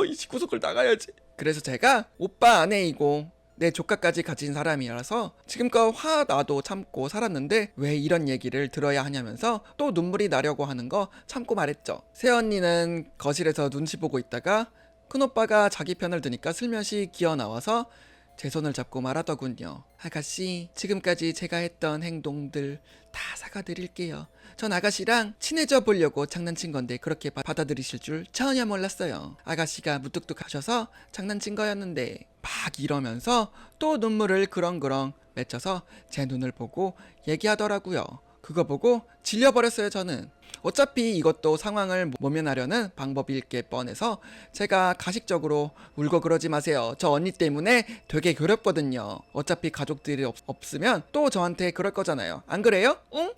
이 집구석을 나가야지. 그래서 제가 오빠 아내이고 내 조카까지 가진 사람이라서 지금껏 화 나도 참고 살았는데 왜 이런 얘기를 들어야 하냐면서 또 눈물이 나려고 하는 거 참고 말했죠. 새언니는 거실에서 눈치 보고 있다가 큰오빠가 자기 편을 드니까 슬며시 기어 나와서 제 손을 잡고 말하더군요. 아가씨, 지금까지 제가 했던 행동들 다 사과드릴게요. 전 아가씨랑 친해져 보려고 장난친 건데 그렇게 받아들이실 줄 전혀 몰랐어요. 아가씨가 무뚝뚝하셔서 장난친 거였는데 막 이러면서 또 눈물을 그렁그렁 맺혀서 제 눈을 보고 얘기하더라고요. 그거 보고 질려버렸어요. 저는 어차피 이것도 상황을 모면하려는 방법일 게 뻔해서 제가 가식적으로 울고 그러지 마세요. 저 언니 때문에 되게 괴롭거든요. 어차피 가족들이 없으면 또 저한테 그럴 거잖아요. 안 그래요? 응?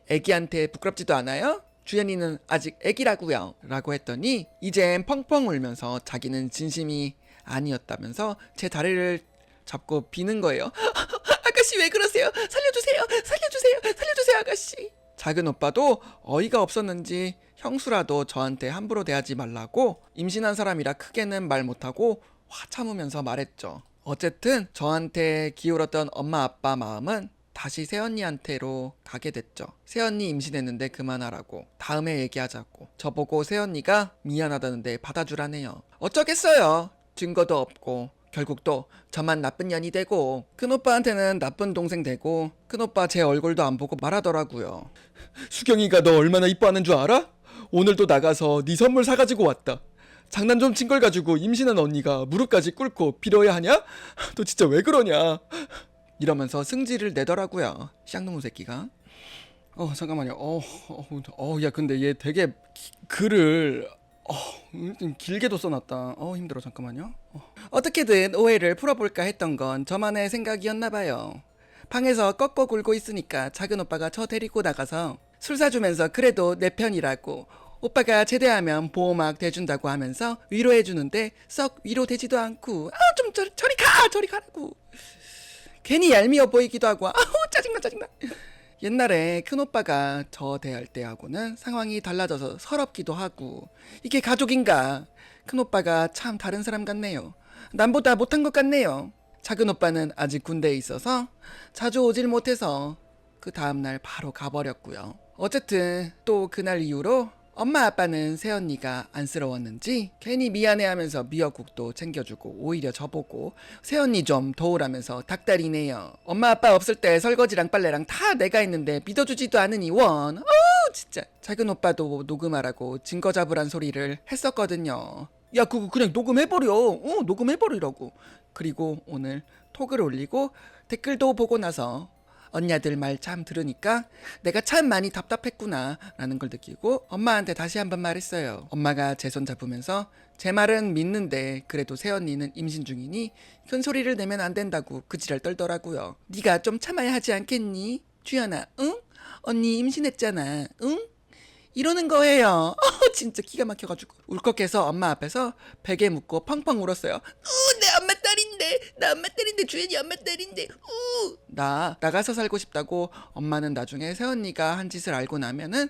애기한테 부끄럽지도 않아요? 주연이는 아직 애기라고요. 라고 했더니 이젠 펑펑 울면서 자기는 진심이 아니었다면서 제 다리를 잡고 비는 거예요. 아가씨 왜 그러세요? 살려주세요 아가씨. 작은 오빠도 어이가 없었는지 형수라도 저한테 함부로 대하지 말라고 임신한 사람이라 크게는 말 못하고 화 참으면서 말했죠. 어쨌든 저한테 기울었던 엄마 아빠 마음은 다시 새언니한테로 가게 됐죠. 새언니 임신했는데 그만하라고, 다음에 얘기하자고. 저보고 새언니가 미안하다는데 받아주라네요. 어쩌겠어요. 증거도 없고 결국 또 저만 나쁜 년이 되고 큰오빠한테는 나쁜 동생 되고 큰오빠 제 얼굴도 안 보고 말하더라고요. 수경이가 너 얼마나 이뻐하는 줄 알아? 오늘도 나가서 네 선물 사가지고 왔다. 장난 좀 친 걸 가지고 임신한 언니가 무릎까지 꿇고 빌어야 하냐? 너 진짜 왜 그러냐? 이러면서 승질을 내더라고요. 쌍놈의 새끼가. 잠깐만요. 야 근데 얘 되게 글을 좀 길게도 써놨다. 힘들어. 잠깐만요. 어떻게든 오해를 풀어볼까 했던 건 저만의 생각이었나봐요. 방에서 꺾어 굴고 있으니까 작은 오빠가 저 데리고 나가서 술 사주면서 그래도 내 편이라고, 오빠가 제대하면 보호막 대준다고 하면서 위로해주는데 썩 위로되지도 않고, 좀 저리 가라고. 괜히 얄미워 보이기도 하고, 짜증나. 옛날에 큰오빠가 저 대할 때하고는 상황이 달라져서 서럽기도 하고, 이게 가족인가? 큰오빠가 참 다른 사람 같네요. 남보다 못한 것 같네요. 작은오빠는 아직 군대에 있어서 자주 오질 못해서 그 다음날 바로 가버렸고요. 어쨌든 또 그날 이후로 엄마 아빠는 새언니가 안쓰러웠는지 괜히 미안해하면서 미역국도 챙겨주고 오히려 저보고 새언니 좀 도우라면서 닥달이네요. 엄마 아빠 없을 때 설거지랑 빨래랑 다 내가 했는데 믿어주지도 않으니 원. 진짜. 작은 오빠도 녹음하라고 증거 잡으란 소리를 했었거든요. 야 그거 그냥 녹음해버려. 녹음해버리라고. 그리고 오늘 톡을 올리고 댓글도 보고 나서 언니들 말 참 들으니까 내가 참 많이 답답했구나 라는 걸 느끼고 엄마한테 다시 한번 말했어요. 엄마가 제 손 잡으면서 제 말은 믿는데 그래도 새언니는 임신 중이니 큰 소리를 내면 안 된다고 그 지랄 떨더라고요. 네가 좀 참아야 하지 않겠니? 주연아, 응? 언니 임신했잖아, 응? 이러는 거예요. 진짜 기가 막혀가지고 울컥해서 엄마 앞에서 베개 묶고 펑펑 울었어요. 내 엄마 딸인데, 나 엄마 딸인데, 주연이 엄마 딸인데. 나 나가서 살고 싶다고. 엄마는 나중에 새언니가 한 짓을 알고 나면은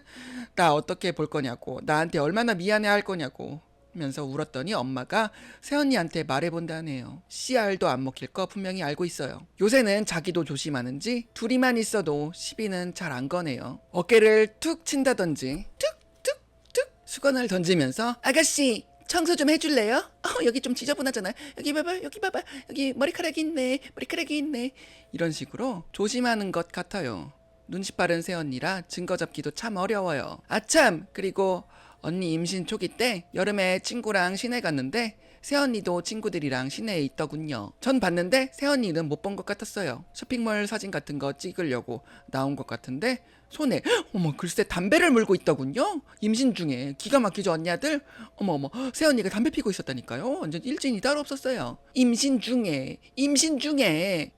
나 어떻게 볼 거냐고, 나한테 얼마나 미안해 할 거냐고 면서 울었더니 엄마가 새언니한테 말해본다네요. 씨알도 안 먹힐 거 분명히 알고 있어요. 요새는 자기도 조심하는지 둘이만 있어도 시비는 잘 안 거네요. 어깨를 툭 친다든지 툭툭툭 수건을 던지면서 아가씨 청소 좀 해줄래요? 여기 좀 지저분하잖아. 여기 봐봐, 여기 봐봐, 여기 머리카락이 있네, 머리카락이 있네. 이런 식으로 조심하는 것 같아요. 눈치 빠른 새언니라 증거 잡기도 참 어려워요. 아참, 그리고 언니 임신 초기 때 여름에 친구랑 시내 갔는데 새언니도 친구들이랑 시내에 있더군요. 전 봤는데 새언니는 못 본 것 같았어요. 쇼핑몰 사진 같은 거 찍으려고 나온 것 같은데 손에 어머 글쎄 담배를 물고 있더군요. 임신 중에. 기가 막히죠 언니들. 어머 새언니가 담배 피고 있었다니까요. 완전 일진이 따로 없었어요. 임신 중에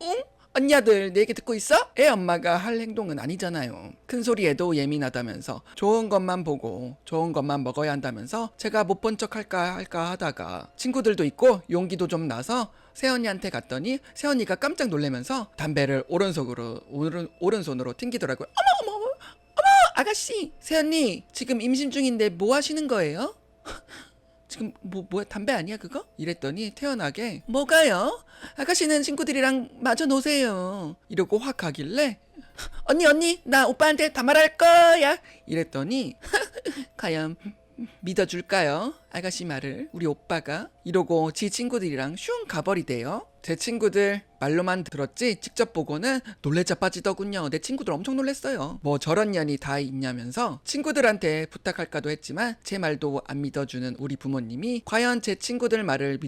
응? 언니들 내 얘기 듣고 있어? 애 엄마가 할 행동은 아니잖아요. 큰 소리에도 예민하다면서 좋은 것만 보고 좋은 것만 먹어야 한다면서 제가 못 본 척 할까 하다가 친구들도 있고 용기도 좀 나서 새언니한테 갔더니 새언니가 깜짝 놀라면서 담배를 오른손으로 튕기더라고요. 어머 아가씨, 새언니 지금 임신 중인데 뭐 하시는 거예요? 지금 뭐야 담배 아니야 그거? 이랬더니 태연하게 뭐가요? 아가씨는 친구들이랑 마저 노세요. 이러고 확 가길래 언니 나 오빠한테 다 말할 거야. 이랬더니 과연 믿어줄까요? 아가씨 말을 우리 오빠가. 이러고 지 친구들이랑 슝 가버리대요. 제 친구들 말로만 들었지 직접 보고는 놀래자 빠지더군요. 내 친구들 엄청 놀랬어요. 뭐 저런 년이 다 있냐면서 친구들한테 부탁할까도 했지만 제 말도 안 믿어주는 우리 부모님이 과연 제 친구들 말을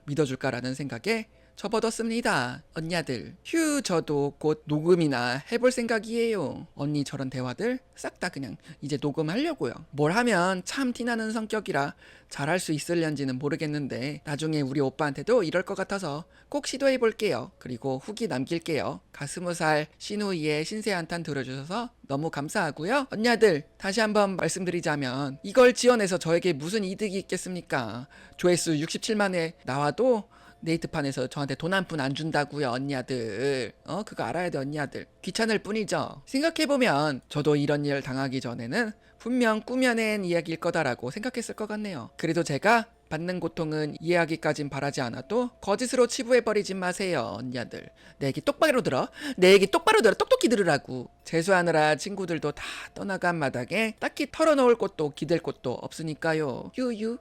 믿어줄까라는 생각에 접어뒀습니다. 언니들 휴, 저도 곧 녹음이나 해볼 생각이에요. 언니 저런 대화들 싹 다 그냥 이제 녹음하려고요. 뭘 하면 참 티나는 성격이라 잘할 수 있을련지는 모르겠는데 나중에 우리 오빠한테도 이럴 것 같아서 꼭 시도해볼게요. 그리고 후기 남길게요. 가스무살 신우이의 신세 한탄 들어주셔서 너무 감사하고요. 언니들 다시 한번 말씀드리자면 이걸 지원해서 저에게 무슨 이득이 있겠습니까? 조회수 67만에 나와도 네이트판에서 저한테 돈 한 푼 안 준다고요 언니들. 그거 알아야 돼 언니들. 귀찮을 뿐이죠. 생각해보면 저도 이런 일 당하기 전에는 분명 꾸며낸 이야기일 거다라고 생각했을 것 같네요. 그래도 제가 받는 고통은 이해하기까진 바라지 않아도 거짓으로 치부해버리지 마세요 언니들. 내 얘기 똑바로 들어. 내 얘기 똑바로 들어. 똑똑히 들으라고. 재수하느라 친구들도 다 떠나간 마당에 딱히 털어놓을 곳도 기댈 곳도 없으니까요. 유유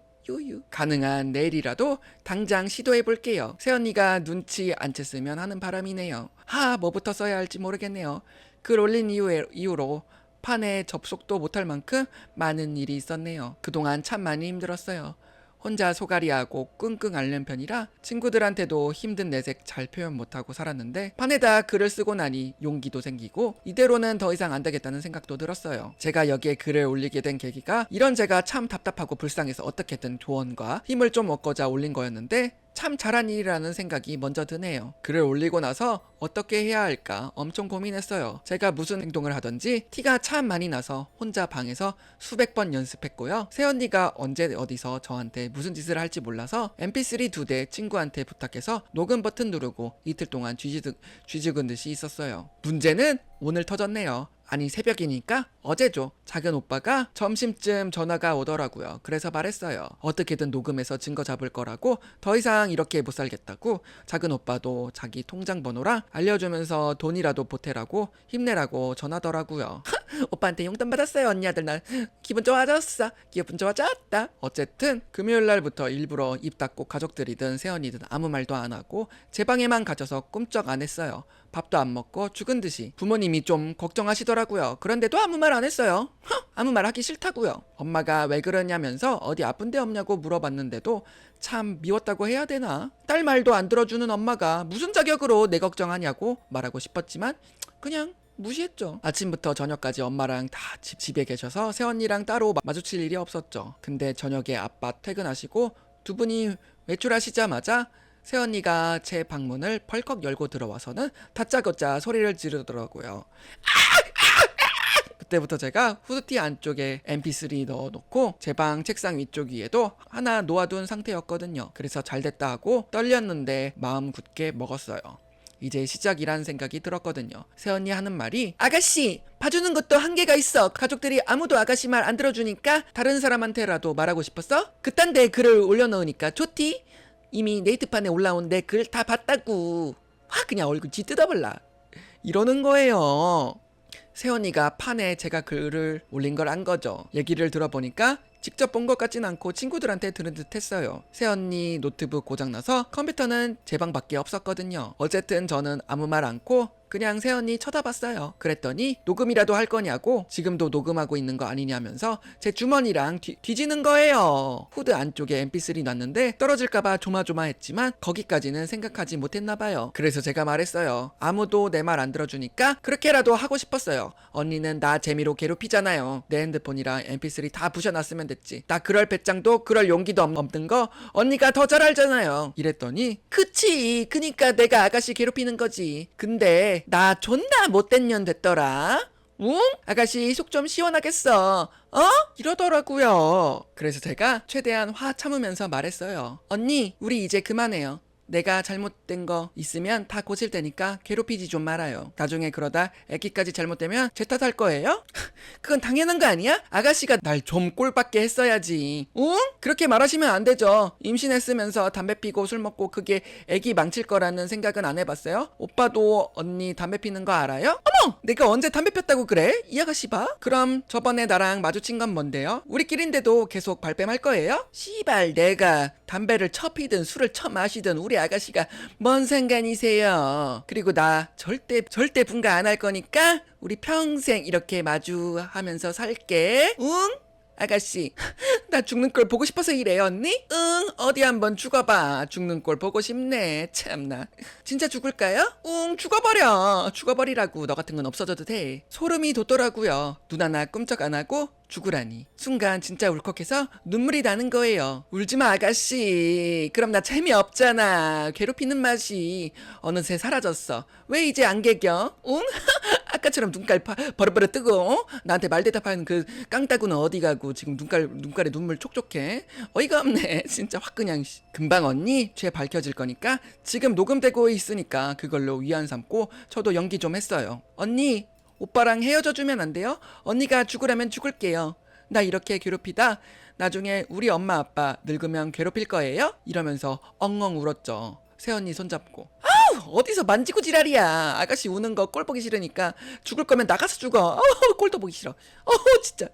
가능한 내일이라도 당장 시도해볼게요. 새언니가 눈치 안 챘으면 하는 바람이네요. 뭐부터 써야 할지 모르겠네요. 글 올린 이후로 판에 접속도 못할 만큼 많은 일이 있었네요. 그동안 참 많이 힘들었어요. 혼자 소가리하고 끙끙 앓는 편이라 친구들한테도 힘든 내색 잘 표현 못하고 살았는데 판에다 글을 쓰고 나니 용기도 생기고 이대로는 더 이상 안 되겠다는 생각도 들었어요. 제가 여기에 글을 올리게 된 계기가 이런 제가 참 답답하고 불쌍해서 어떻게든 조언과 힘을 좀 얻고자 올린 거였는데 참 잘한 일이라는 생각이 먼저 드네요. 글을 올리고 나서 어떻게 해야 할까 엄청 고민했어요. 제가 무슨 행동을 하든지 티가 참 많이 나서 혼자 방에서 수백 번 연습했고요. 새언니가 언제 어디서 저한테 무슨 짓을 할지 몰라서 mp3 2대 친구한테 부탁해서 녹음 버튼 누르고 이틀 동안 쥐죽은 듯이 있었어요. 문제는 오늘 터졌네요. 아니 새벽이니까 어제죠. 작은 오빠가 점심쯤 전화가 오더라고요. 그래서 말했어요. 어떻게든 녹음해서 증거 잡을 거라고. 더 이상 이렇게 못 살겠다고. 작은 오빠도 자기 통장 번호랑 알려주면서 돈이라도 보태라고 힘내라고 전하더라고요. 오빠한테 용돈 받았어요 언니들. 날 기분 좋아졌어. 기분 좋아졌다. 어쨌든 금요일 날부터 일부러 입 닫고 가족들이든 새언니든 아무 말도 안 하고 제 방에만 갇혀서 꿈쩍 안 했어요. 밥도 안 먹고 죽은 듯이. 부모님이 좀 걱정하시더라고요. 그런데도 아무 말 안 했어요. 아무 말 하기 싫다고요. 엄마가 왜 그러냐면서 어디 아픈 데 없냐고 물어봤는데도 참 미웠다고 해야 되나? 딸 말도 안 들어주는 엄마가 무슨 자격으로 내 걱정하냐고 말하고 싶었지만 그냥 무시했죠. 아침부터 저녁까지 엄마랑 다 집에 계셔서 새언니랑 따로 마주칠 일이 없었죠. 근데 저녁에 아빠 퇴근하시고 두 분이 외출하시자마자 새언니가 제 방문을 벌컥 열고 들어와서는 다짜고짜 소리를 지르더라고요. 그때부터 제가 후드티 안쪽에 mp3 넣어놓고 제 방 책상 위쪽 위에도 하나 놓아둔 상태였거든요. 그래서 잘됐다 하고 떨렸는데 마음 굳게 먹었어요. 이제 시작이란 생각이 들었거든요. 새언니 하는 말이, 아가씨 봐주는 것도 한계가 있어. 가족들이 아무도 아가씨 말 안 들어주니까 다른 사람한테라도 말하고 싶었어? 그딴 데 글을 올려놓으니까 좋디? 이미 네이트판에 올라온 내 글 다 봤다고. 확 그냥 얼굴 쥐 뜯어볼라 이러는 거예요. 새언니가 판에 제가 글을 올린 걸 안 거죠. 얘기를 들어보니까 직접 본 것 같진 않고 친구들한테 들은 듯 했어요. 새언니 노트북 고장나서 컴퓨터는 제 방밖에 없었거든요. 어쨌든 저는 아무 말 않고 그냥 새언니 쳐다봤어요. 그랬더니 녹음이라도 할 거냐고 지금도 녹음하고 있는 거 아니냐면서 제 주머니랑 뒤지는 거예요. 후드 안쪽에 mp3 놨는데 떨어질까봐 조마조마했지만 거기까지는 생각하지 못했나봐요. 그래서 제가 말했어요. 아무도 내 말 안 들어주니까 그렇게라도 하고 싶었어요. 언니는 나 재미로 괴롭히잖아요. 내 핸드폰이랑 mp3 다 부셔놨으면 됐지. 나 그럴 배짱도 그럴 용기도 없는 거 언니가 더 잘 알잖아요. 이랬더니 그치, 그니까 내가 아가씨 괴롭히는 거지. 근데 나 존나 못된 년 됐더라. 응? 아가씨 속 좀 시원하겠어. 어? 이러더라고요. 그래서 제가 최대한 화 참으면서 말했어요. 언니, 우리 이제 그만해요. 내가 잘못된 거 있으면 다 고칠 테니까 괴롭히지 좀 말아요. 나중에 그러다 애기까지 잘못되면 제 탓할 거예요? 그건 당연한 거 아니야? 아가씨가 날 좀 꼴받게 했어야지. 응? 그렇게 말하시면 안 되죠. 임신했으면서 담배 피고 술 먹고 그게 애기 망칠 거라는 생각은 안 해봤어요? 오빠도 언니 담배 피는 거 알아요? 어머! 내가 언제 담배 폈다고 그래? 이 아가씨 봐. 그럼 저번에 나랑 마주친 건 뭔데요? 우리끼리인데도 계속 발뺌할 거예요? 씨발, 내가 담배를 쳐 피든 술을 쳐 마시든 우리 아가씨가 뭔 상관이세요. 그리고 나 절대 분가 안 할 거니까 우리 평생 이렇게 마주하면서 살게. 응? 아가씨, 나 죽는 꼴 보고 싶어서 이래, 언니? 응, 어디 한번 죽어봐. 죽는 꼴 보고 싶네. 참나. 진짜 죽을까요? 응, 죽어버리라고. 너 같은 건 없어져도 돼. 소름이 돋더라고요. 눈 하나 꿈쩍 안 하고 죽으라니. 순간 진짜 울컥해서 눈물이 나는 거예요. 울지마 아가씨. 그럼 나 재미없잖아. 괴롭히는 맛이 어느새 사라졌어. 왜 이제 안 개겨? 응? 아까처럼 눈깔 버릇버릇 뜨고 나한테 말대답하는 그 깡따구는 어디 가고 지금 눈깔에 눈물 촉촉해. 어이가 없네. 진짜 확 그냥. 금방 언니 죄 밝혀질 거니까 지금 녹음되고 있으니까 그걸로 위안 삼고 저도 연기 좀 했어요. 언니, 오빠랑 헤어져 주면 안 돼요? 언니가 죽으라면 죽을게요. 나 이렇게 괴롭히다 나중에 우리 엄마 아빠 늙으면 괴롭힐 거예요? 이러면서 엉엉 울었죠. 새언니 손잡고. 어디서 만지고 지랄이야. 아가씨 우는 거 꼴 보기 싫으니까 죽을 거면 나가서 죽어. 꼴도 보기 싫어. 진짜.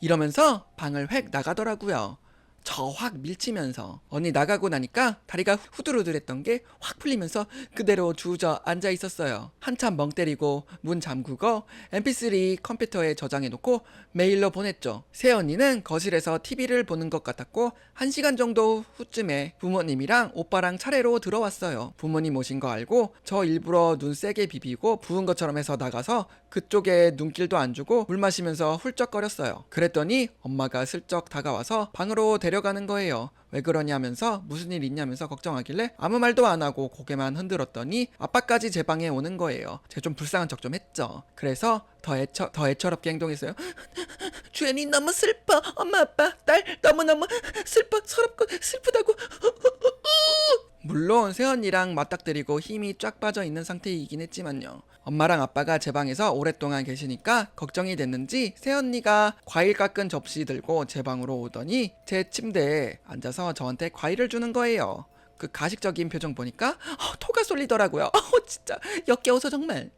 이러면서 방을 획 나가더라고요. 저 확 밀치면서. 언니 나가고 나니까 다리가 후들후들했던 게 확 풀리면서 그대로 주저 앉아 있었어요. 한참 멍 때리고 문 잠그고 mp3 컴퓨터에 저장해 놓고 메일로 보냈죠. 새언니는 거실에서 TV를 보는 것 같았고 1시간 정도 후쯤에 부모님이랑 오빠랑 차례로 들어왔어요. 부모님 오신 거 알고 저 일부러 눈 세게 비비고 부은 것처럼 해서 나가서 그쪽에 눈길도 안 주고 물 마시면서 훌쩍거렸어요. 그랬더니 엄마가 슬쩍 다가와서 방으로 데려가는 거예요. 왜 그러냐면서 무슨 일 있냐면서 걱정하길래 아무 말도 안 하고 고개만 흔들었더니 아빠까지 제 방에 오는 거예요. 제가 좀 불쌍한 척 좀 했죠. 그래서 더 애처롭게 행동했어요. 주연이 너무 슬퍼. 엄마 아빠 딸 너무너무 슬퍼. 서럽고 슬프다고. 물론 새언니랑 맞닥뜨리고 힘이 쫙 빠져 있는 상태이긴 했지만요. 엄마랑 아빠가 제 방에서 오랫동안 계시니까 걱정이 됐는지 새언니가 과일 깎은 접시 들고 제 방으로 오더니 제 침대에 앉아서 저한테 과일을 주는 거예요. 그 가식적인 표정 보니까 토가 쏠리더라고요. 진짜 역겨워서 정말.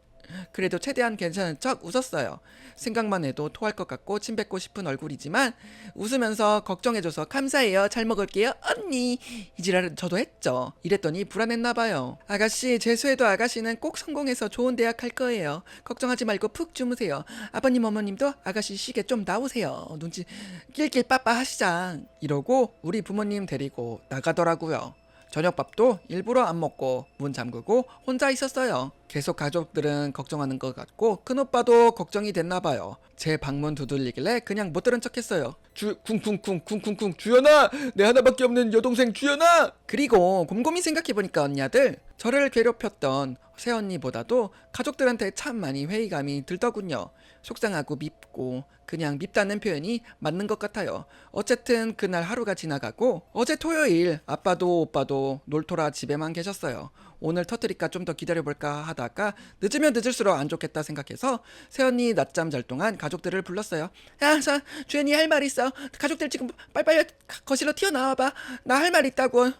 그래도 최대한 괜찮은 척 웃었어요. 생각만 해도 토할 것 같고 침 뱉고 싶은 얼굴이지만 웃으면서 걱정해줘서 감사해요. 잘 먹을게요 언니. 이 지랄은 저도 했죠. 이랬더니 불안했나봐요. 아가씨 재수해도 아가씨는 꼭 성공해서 좋은 대학 갈 거예요. 걱정하지 말고 푹 주무세요. 아버님 어머님도 아가씨 쉬게 좀 나오세요. 눈치 낄낄 빠빠 하시자. 이러고 우리 부모님 데리고 나가더라고요. 저녁밥도 일부러 안 먹고 문 잠그고 혼자 있었어요. 계속 가족들은 걱정하는 것 같고 큰오빠도 걱정이 됐나 봐요. 제 방문 두들리길래 그냥 못 들은 척했어요. 쿵쿵쿵 주연아, 내 하나밖에 없는 여동생 주연아. 그리고 곰곰이 생각해보니까 언니 아들, 저를 괴롭혔던 새언니보다도 가족들한테 참 많이 회의감이 들더군요. 속상하고 밉고 그냥 밉다는 표현이 맞는 것 같아요. 어쨌든 그날 하루가 지나가고 어제 토요일 아빠도 오빠도 놀토라 집에만 계셨어요. 오늘 터뜨릴까 좀 더 기다려볼까 하다가 늦으면 늦을수록 안 좋겠다 생각해서 새언니 낮잠 잘 동안 가족들을 불렀어요. 야, 자, 주연이 할 말 있어. 가족들 지금 빨리빨리 거실로 튀어나와봐. 나 할 말 있다고.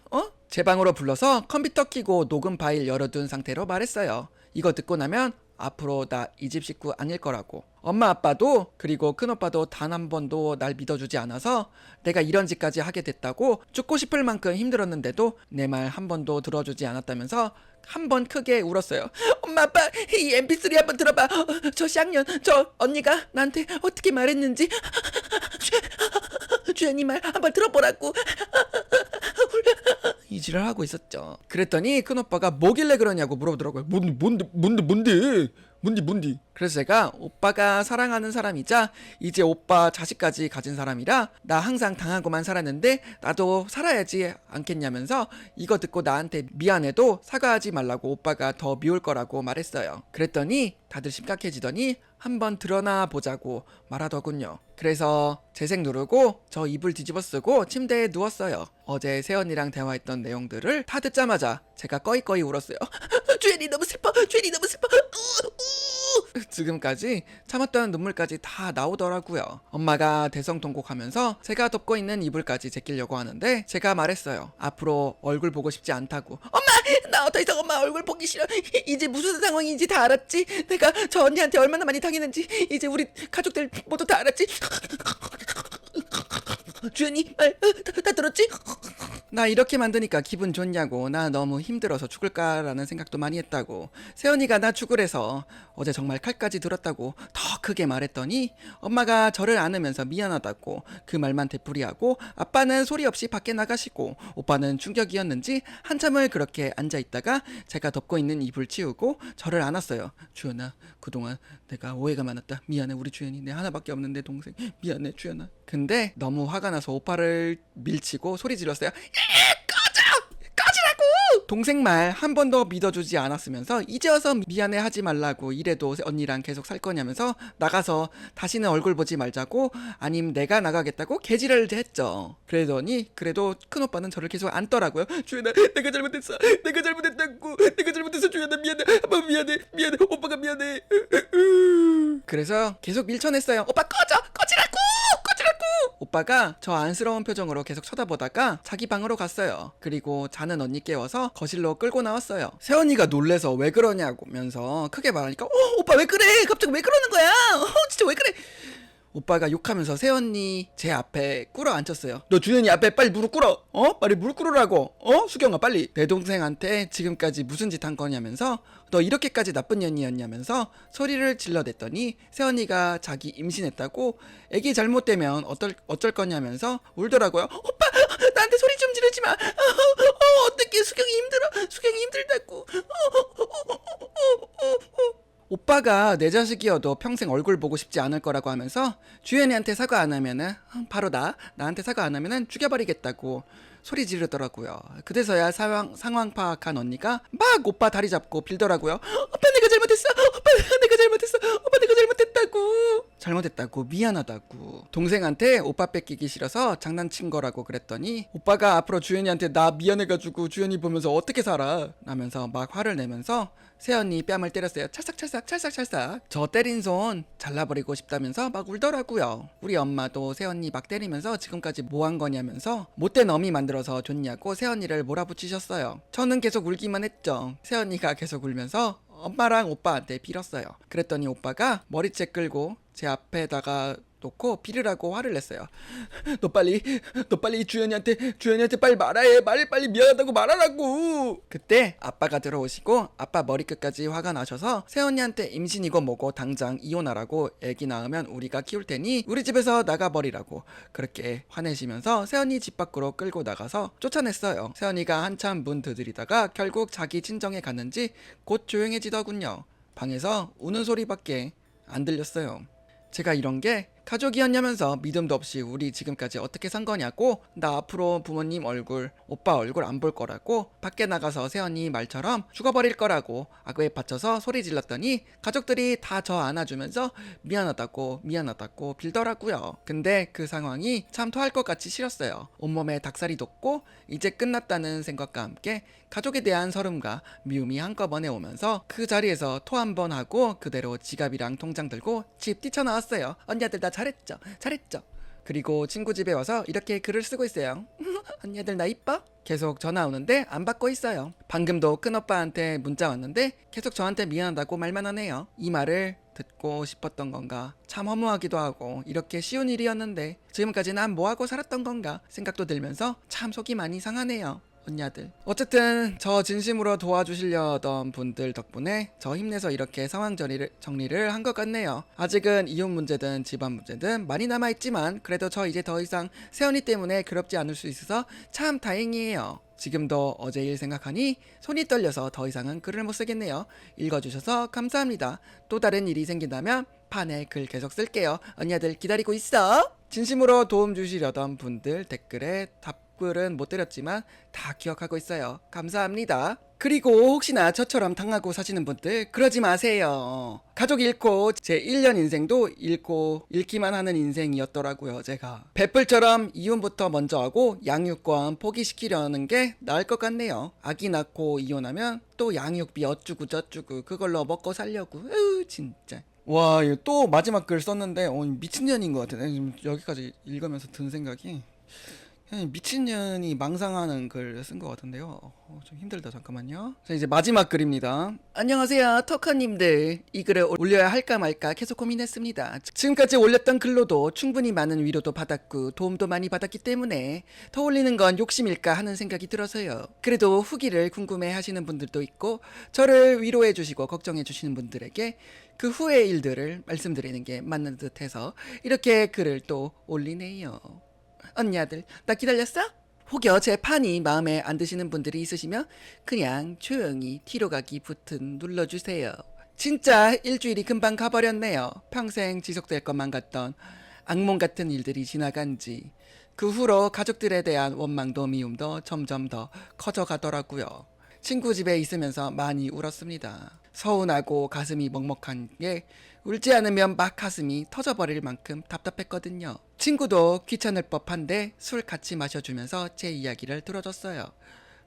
제 방으로 불러서 컴퓨터 켜고 녹음 파일 열어둔 상태로 말했어요. 이거 듣고 나면 앞으로 나 이 집 식구 아닐 거라고. 엄마 아빠도 그리고 큰오빠도 단 한 번도 날 믿어주지 않아서 내가 이런 짓까지 하게 됐다고 죽고 싶을 만큼 힘들었는데도 내 말 한 번도 들어주지 않았다면서 한 번 크게 울었어요. 엄마 아빠 이 mp3 한번 들어봐. 저 쌍년 저 언니가 나한테 어떻게 말했는지 주연이 말 한번 들어보라고. 이지랄 하고 있었죠. 그랬더니 큰오빠가 뭐길래 그러냐고 물어보더라고요. 뭔데? 그래서 제가 오빠가 사랑하는 사람이자 이제 오빠 자식까지 가진 사람이라 나 항상 당하고만 살았는데 나도 살아야지 않겠냐면서 이거 듣고 나한테 미안해도 사과하지 말라고 오빠가 더 미울 거라고 말했어요. 그랬더니 다들 심각해지더니 한번 드러나 보자고 말하더군요. 그래서 재생 누르고 저 이불 뒤집어 쓰고 침대에 누웠어요. 어제 새언니랑 대화했던 내용들을 다 듣자마자 제가 꺼이꺼이 울었어요. 주연이 너무 슬퍼. 지금까지 참았던 눈물까지 다 나오더라고요. 엄마가 대성통곡하면서 제가 덮고 있는 이불까지 제끼려고 하는데 제가 말했어요. 앞으로 얼굴 보고 싶지 않다고. 엄마! 나 더 이상 엄마 얼굴 보기 싫어. 이제 무슨 상황인지 다 알았지? 내가 저 언니한테 얼마나 많이 당했는지 이제 우리 가족들 모두 다 알았지? 주연이 말 다 들었지? 나 이렇게 만드니까 기분 좋냐고. 나 너무 힘들어서 죽을까라는 생각도 많이 했다고. 세연이가 나 죽으래서 어제 정말 칼까지 들었다고 더 크게 말했더니 엄마가 저를 안으면서 미안하다고 그 말만 되풀이하고 아빠는 소리 없이 밖에 나가시고 오빠는 충격이었는지 한참을 그렇게 앉아있다가 제가 덮고 있는 이불 치우고 저를 안았어요. 주연아, 그동안 내가 오해가 많았다. 미안해. 우리 주연이 내 하나밖에 없는데 동생 미안해 주연아. 근데 너무 화가 나서 오빠를 밀치고 소리 질렀어요. 꺼지라고! 동생 말 한 번도 믿어주지 않았으면서 이제 와서 미안해 하지 말라고. 이래도 언니랑 계속 살 거냐면서 나가서 다시는 얼굴 보지 말자고 아님 내가 나가겠다고 개지랄을 했죠. 그러더니 그래도 큰오빠는 저를 계속 안더라고요. 주연아, 내가 잘못했어. 내가 잘못했어. 주연아, 미안해. 아빠 미안해. 오빠가 미안해. 그래서 계속 밀쳐냈어요. 오빠 꺼지라고! 오빠가 저 안쓰러운 표정으로 계속 쳐다보다가 자기 방으로 갔어요. 그리고 자는 언니 깨워서 거실로 끌고 나왔어요. 새언니가 놀래서 왜 그러냐면서 크게 말하니까 오빠 왜 그래? 갑자기 왜 그러는 거야? 진짜 왜 그래? 오빠가 욕하면서 새언니 제 앞에 꿇어 앉혔어요. 너 주연이 앞에 빨리 무릎 꿇어. 빨리 무릎 꿇으라고. 수경아 빨리. 내 동생한테 지금까지 무슨 짓 한 거냐면서 너 이렇게까지 나쁜 년이었냐면서 소리를 질러댔더니 새언니가 자기 임신했다고 애기 잘못되면 어쩔 거냐면서 울더라고요. 오빠 나한테 소리 좀 지르지 마. 어떡해. 수경이 힘들다고. 오빠가 내 자식이어도 평생 얼굴 보고 싶지 않을 거라고 하면서 주연이한테 사과 안 하면은 바로 나한테 사과 안 하면은 죽여버리겠다고 소리 지르더라고요. 그래서야 상황 파악한 언니가 막 오빠 다리 잡고 빌더라고요. 오빠 내가 잘못했어. 오빠 내가 잘못했다고 미안하다고. 동생한테 오빠 뺏기기 싫어서 장난친 거라고 그랬더니 오빠가 앞으로 주연이한테 나 미안해가지고 주연이 보면서 어떻게 살아 라면서 막 화를 내면서 새언니 뺨을 때렸어요. 찰싹. 저 때린 손 잘라버리고 싶다면서 막 울더라고요. 우리 엄마도 새언니 막 때리면서 지금까지 뭐 한 거냐면서 못된 어미 만들어서 줬냐고 새언니를 몰아붙이셨어요. 저는 계속 울기만 했죠. 새언니가 계속 울면서 엄마랑 오빠한테 빌었어요. 그랬더니 오빠가 머리채 끌고 제 앞에다가 놓고 비르라고 화를 냈어요. 너 빨리 주연이한테 빨리 말해. 빨리 미안하다고 말하라고. 그때 아빠가 들어오시고 아빠 머리끝까지 화가 나셔서 새언니한테 임신이고 뭐고 당장 이혼하라고, 애기 낳으면 우리가 키울 테니 우리 집에서 나가버리라고 그렇게 화내시면서 새언니 집 밖으로 끌고 나가서 쫓아냈어요. 새언니가 한참 문 두드리다가 결국 자기 친정에 갔는지 곧 조용해지더군요. 방에서 우는 소리밖에 안 들렸어요. 제가 이런 게 가족이었냐면서 믿음도 없이 우리 지금까지 어떻게 산 거냐고, 나 앞으로 부모님 얼굴, 오빠 얼굴 안 볼 거라고, 밖에 나가서 새언니 말처럼 죽어버릴 거라고 악에 받쳐서 소리 질렀더니 가족들이 다 저 안아주면서 미안하다고 빌더라고요. 근데 그 상황이 참 토할 것 같이 싫었어요. 온몸에 닭살이 돋고 이제 끝났다는 생각과 함께 가족에 대한 서름과 미움이 한꺼번에 오면서 그 자리에서 토 한 번 하고 그대로 지갑이랑 통장 들고 집 뛰쳐나왔어요. 언니들 나 잘했죠. 그리고 친구 집에 와서 이렇게 글을 쓰고 있어요. 언니들 나 이뻐? 계속 전화 오는데 안 받고 있어요. 방금도 큰오빠한테 문자 왔는데 계속 저한테 미안하다고 말만 하네요. 이 말을 듣고 싶었던 건가, 참 허무하기도 하고 이렇게 쉬운 일이었는데 지금까지 난 뭐하고 살았던 건가 생각도 들면서 참 속이 많이 상하네요. 언니들. 어쨌든 저 진심으로 도와주시려던 분들 덕분에 저 힘내서 이렇게 상황 정리를 한 것 같네요. 아직은 이혼 문제든 집안 문제든 많이 남아있지만 그래도 저 이제 더 이상 새언니 때문에 괴롭지 않을 수 있어서 참 다행이에요. 지금도 어제 일 생각하니 손이 떨려서 더 이상은 글을 못 쓰겠네요. 읽어주셔서 감사합니다. 또 다른 일이 생긴다면 판에 글 계속 쓸게요. 언니들 기다리고 있어. 진심으로 도움 주시려던 분들 댓글에 답글은 못 드렸지만 다 기억하고 있어요. 감사합니다. 그리고 혹시나 저처럼 당하고 사시는 분들 그러지 마세요. 가족 잃고 제 1년 인생도 잃기만 하는 인생이었더라고요. 제가 베풀처럼 이혼부터 먼저 하고 양육권 포기시키려는 게 나을 것 같네요. 아기 낳고 이혼하면 또 양육비 어쭈고 저쭈고 그걸로 먹고 살려고. 진짜. 와, 이거 또 마지막 글 썼는데 미친년인 것 같아. 지금 여기까지 읽으면서 든 생각이 미친년이 망상하는 글 쓴 것 같은데요. 좀 힘들다. 잠깐만요. 자, 이제 마지막 글입니다. 안녕하세요 토커님들. 이 글을 올려야 할까 말까 계속 고민했습니다. 지금까지 올렸던 글로도 충분히 많은 위로도 받았고 도움도 많이 받았기 때문에 더 올리는 건 욕심일까 하는 생각이 들어서요. 그래도 후기를 궁금해 하시는 분들도 있고 저를 위로해 주시고 걱정해 주시는 분들에게 그 후의 일들을 말씀드리는 게 맞는 듯해서 이렇게 글을 또 올리네요. 언니들 나 기다렸어? 혹여 제 판이 마음에 안 드시는 분들이 있으시면 그냥 조용히 뒤로 가기 버튼 눌러주세요. 진짜 일주일이 금방 가버렸네요. 평생 지속될 것만 같던 악몽 같은 일들이 지나간 지 그 후로 가족들에 대한 원망도 미움도 점점 더 커져가더라고요. 친구 집에 있으면서 많이 울었습니다. 서운하고 가슴이 먹먹한 게 울지 않으면 막 가슴이 터져버릴 만큼 답답했거든요. 친구도 귀찮을 법한데 술 같이 마셔주면서 제 이야기를 들어줬어요.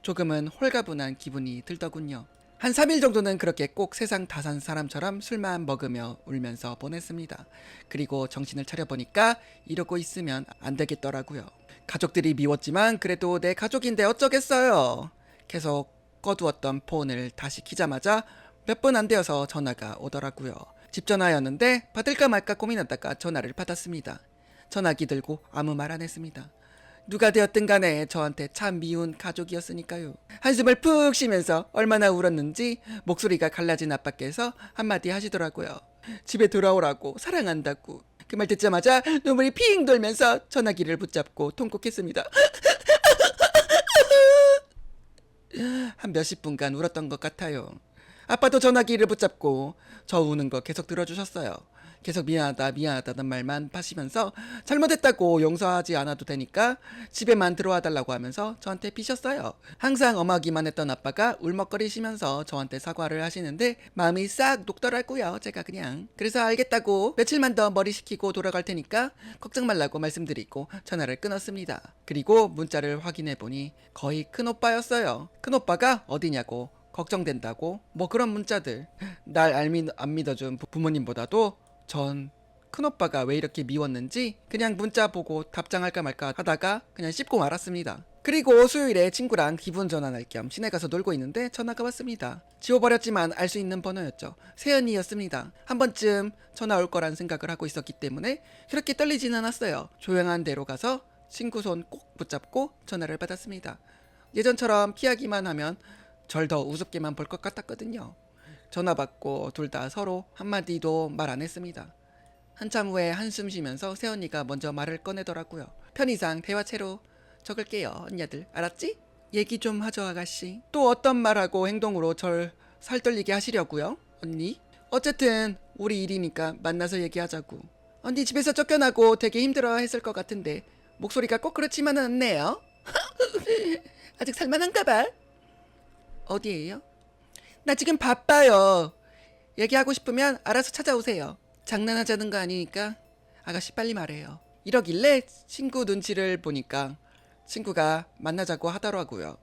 조금은 홀가분한 기분이 들더군요. 한 3일 정도는 그렇게 꼭 세상 다 산 사람처럼 술만 먹으며 울면서 보냈습니다. 그리고 정신을 차려보니까 이러고 있으면 안 되겠더라고요. 가족들이 미웠지만 그래도 내 가족인데 어쩌겠어요. 계속 꺼두었던 폰을 다시 키자마자 몇 분 안 되어서 전화가 오더라고요. 집 전화였는데 받을까 말까 고민하다가 전화를 받았습니다. 전화기 들고 아무 말 안 했습니다. 누가 되었든 간에 저한테 참 미운 가족이었으니까요. 한숨을 푹 쉬면서 얼마나 울었는지 목소리가 갈라진 아빠께서 한마디 하시더라고요. 집에 돌아오라고, 사랑한다고. 그 말 듣자마자 눈물이 핑 돌면서 전화기를 붙잡고 통곡했습니다. 한 몇십 분간 울었던 것 같아요. 아빠도 전화기를 붙잡고 저 우는 거 계속 들어주셨어요. 계속 미안하다는 말만 하시면서 잘못했다고 용서하지 않아도 되니까 집에만 들어와 달라고 하면서 저한테 비셨어요. 항상 엄하기만 했던 아빠가 울먹거리시면서 저한테 사과를 하시는데 마음이 싹 녹더라고요. 제가 그냥. 그래서 알겠다고 며칠만 더 머리 식히고 돌아갈 테니까 걱정 말라고 말씀드리고 전화를 끊었습니다. 그리고 문자를 확인해보니 거의 큰오빠였어요. 큰오빠가 어디냐고 걱정된다고 뭐 그런 문자들. 날 안 믿어준 부모님보다도 전 큰오빠가 왜 이렇게 미웠는지 그냥 문자 보고 답장할까 말까 하다가 그냥 씹고 말았습니다. 그리고 수요일에 친구랑 기분 전환할 겸 시내 가서 놀고 있는데 전화가 왔습니다. 지워버렸지만 알 수 있는 번호였죠. 세연이였습니다. 한 번쯤 전화 올 거란 생각을 하고 있었기 때문에 그렇게 떨리진 않았어요. 조용한 데로 가서 친구 손 꼭 붙잡고 전화를 받았습니다. 예전처럼 피하기만 하면 절 더 우습게만 볼 것 같았거든요. 전화 받고 둘 다 서로 한마디도 말 안 했습니다. 한참 후에 한숨 쉬면서 세연이가 먼저 말을 꺼내더라고요. 편의상 대화체로 적을게요, 언니들. 알았지? 얘기 좀 하죠, 아가씨. 또 어떤 말하고 행동으로 절 살떨리게 하시려고요, 언니? 어쨌든 우리 일이니까 만나서 얘기하자고. 언니 집에서 쫓겨나고 되게 힘들어 했을 것 같은데 목소리가 꼭 그렇지만은 않네요. 아직 살만한가 봐. 어디에요? 나 지금 바빠요. 얘기하고 싶으면 알아서 찾아오세요. 장난하자는 거 아니니까 아가씨 빨리 말해요. 이러길래 친구 눈치를 보니까 친구가 만나자고 하더라고요.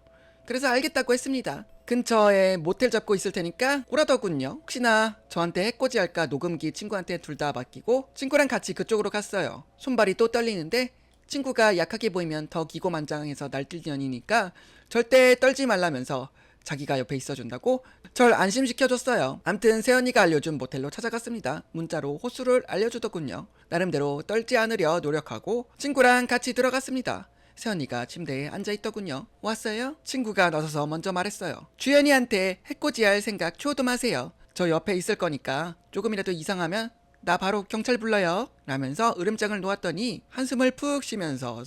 그래서 알겠다고 했습니다. 근처에 모텔 잡고 있을 테니까 오라더군요. 혹시나 저한테 해코지 할까 녹음기 친구한테 둘 다 맡기고 친구랑 같이 그쪽으로 갔어요. 손발이 또 떨리는데 친구가 약하게 보이면 더 기고만장해서 날뛸 년이니까 절대 떨지 말라면서 자기가 옆에 있어준다고 절 안심시켜줬어요. 암튼 세연이가 알려준 모텔로 찾아갔습니다. 문자로 호수를 알려주더군요. 나름대로 떨지 않으려 노력하고 친구랑 같이 들어갔습니다. 세연이가 침대에 앉아있더군요. 왔어요? 친구가 나서서 먼저 말했어요. 주연이한테 해코지할 생각 추호도 마세요. 저 옆에 있을 거니까 조금이라도 이상하면 나 바로 경찰 불러요 라면서 으름장을 놓았더니 한숨을 푹 쉬면서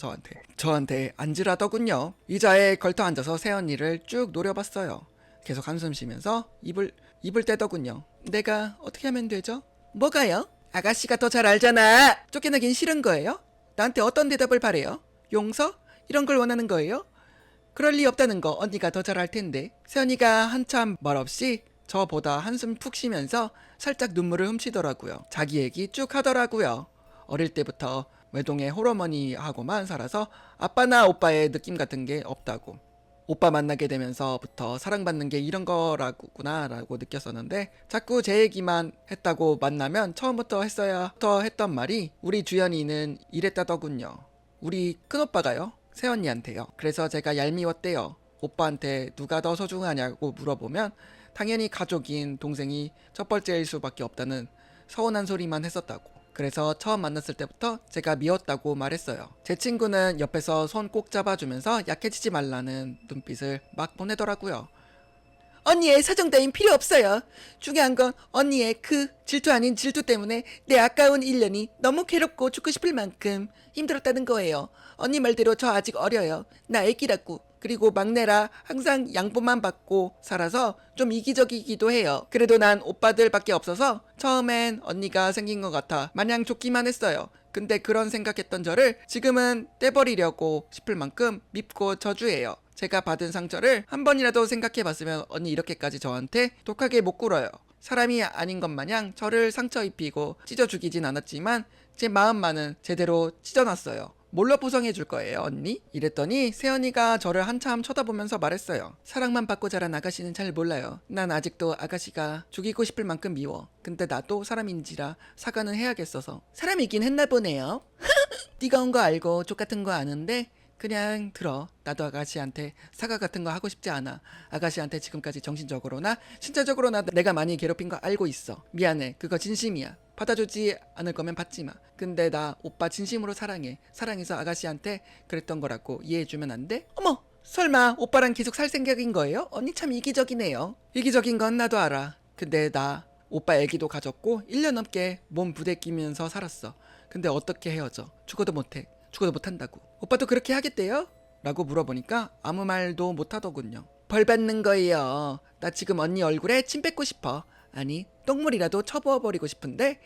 저한테 앉으라더군요. 의자에 걸터 앉아서 세연이를 쭉 노려봤어요. 계속 한숨 쉬면서 입을 떼더군요. 내가 어떻게 하면 되죠? 뭐가요? 아가씨가 더 잘 알잖아. 쫓겨나긴 싫은 거예요? 나한테 어떤 대답을 바래요? 용서? 이런 걸 원하는 거예요? 그럴 리 없다는 거 언니가 더 잘 알 텐데. 세연이가 한참 말없이 저보다 한숨 푹 쉬면서 살짝 눈물을 훔치더라고요. 자기 얘기 쭉 하더라고요. 어릴 때부터 외동의 홀어머니하고만 살아서 아빠나 오빠의 느낌 같은 게 없다고. 오빠 만나게 되면서부터 사랑받는 게 이런 거라구나 라고 느꼈었는데 자꾸 제 얘기만 했다고 만나면 처음부터 했어야부터 했던 말이 우리 주연이는 이랬다더군요. 우리 큰오빠가요? 새언니한테요. 그래서 제가 얄미웠대요. 오빠한테 누가 더 소중하냐고 물어보면 당연히 가족인 동생이 첫 번째일 수밖에 없다는 서운한 소리만 했었다고. 그래서 처음 만났을 때부터 제가 미웠다고 말했어요. 제 친구는 옆에서 손 꼭 잡아주면서 약해지지 말라는 눈빛을 막 보내더라고요. 언니의 사정 따윈 필요 없어요. 중요한 건 언니의 그 질투 아닌 질투 때문에 내 아까운 1년이 너무 괴롭고 죽고 싶을 만큼 힘들었다는 거예요. 언니 말대로 저 아직 어려요. 나 애기라고. 그리고 막내라 항상 양보만 받고 살아서 좀 이기적이기도 해요. 그래도 난 오빠들밖에 없어서 처음엔 언니가 생긴 것 같아 마냥 좋기만 했어요. 근데 그런 생각했던 저를 지금은 떼버리려고 싶을 만큼 밉고 저주해요. 제가 받은 상처를 한 번이라도 생각해봤으면 언니 이렇게까지 저한테 독하게 못 굴어요. 사람이 아닌 것 마냥 저를 상처 입히고 찢어 죽이진 않았지만 제 마음만은 제대로 찢어놨어요. 뭘로 보상해 줄 거예요, 언니? 이랬더니 세연이가 저를 한참 쳐다보면서 말했어요. 사랑만 받고 자란 아가씨는 잘 몰라요. 난 아직도 아가씨가 죽이고 싶을 만큼 미워. 근데 나도 사람인지라 사과는 해야겠어서. 사람이긴 했나 보네요. 네가 온 거 알고 족 같은 거 아는데 그냥 들어. 나도 아가씨한테 사과 같은 거 하고 싶지 않아. 아가씨한테 지금까지 정신적으로나 신체적으로나 내가 많이 괴롭힌 거 알고 있어. 미안해. 그거 진심이야. 받아주지 않을 거면 받지 마. 근데 나 오빠 진심으로 사랑해. 사랑해서 아가씨한테 그랬던 거라고 이해해주면 안 돼? 어머! 설마 오빠랑 계속 살 생각인 거예요? 언니 참 이기적이네요. 이기적인 건 나도 알아. 근데 나 오빠 애기도 가졌고 1년 넘게 몸 부대끼면서 살았어. 근데 어떻게 헤어져? 죽어도 못해. 죽어도 못한다고. 오빠도 그렇게 하겠대요? 라고 물어보니까 아무 말도 못하더군요. 벌 받는 거예요. 나 지금 언니 얼굴에 침 뱉고 싶어. 아니 똥물이라도 쳐부어버리고 싶은데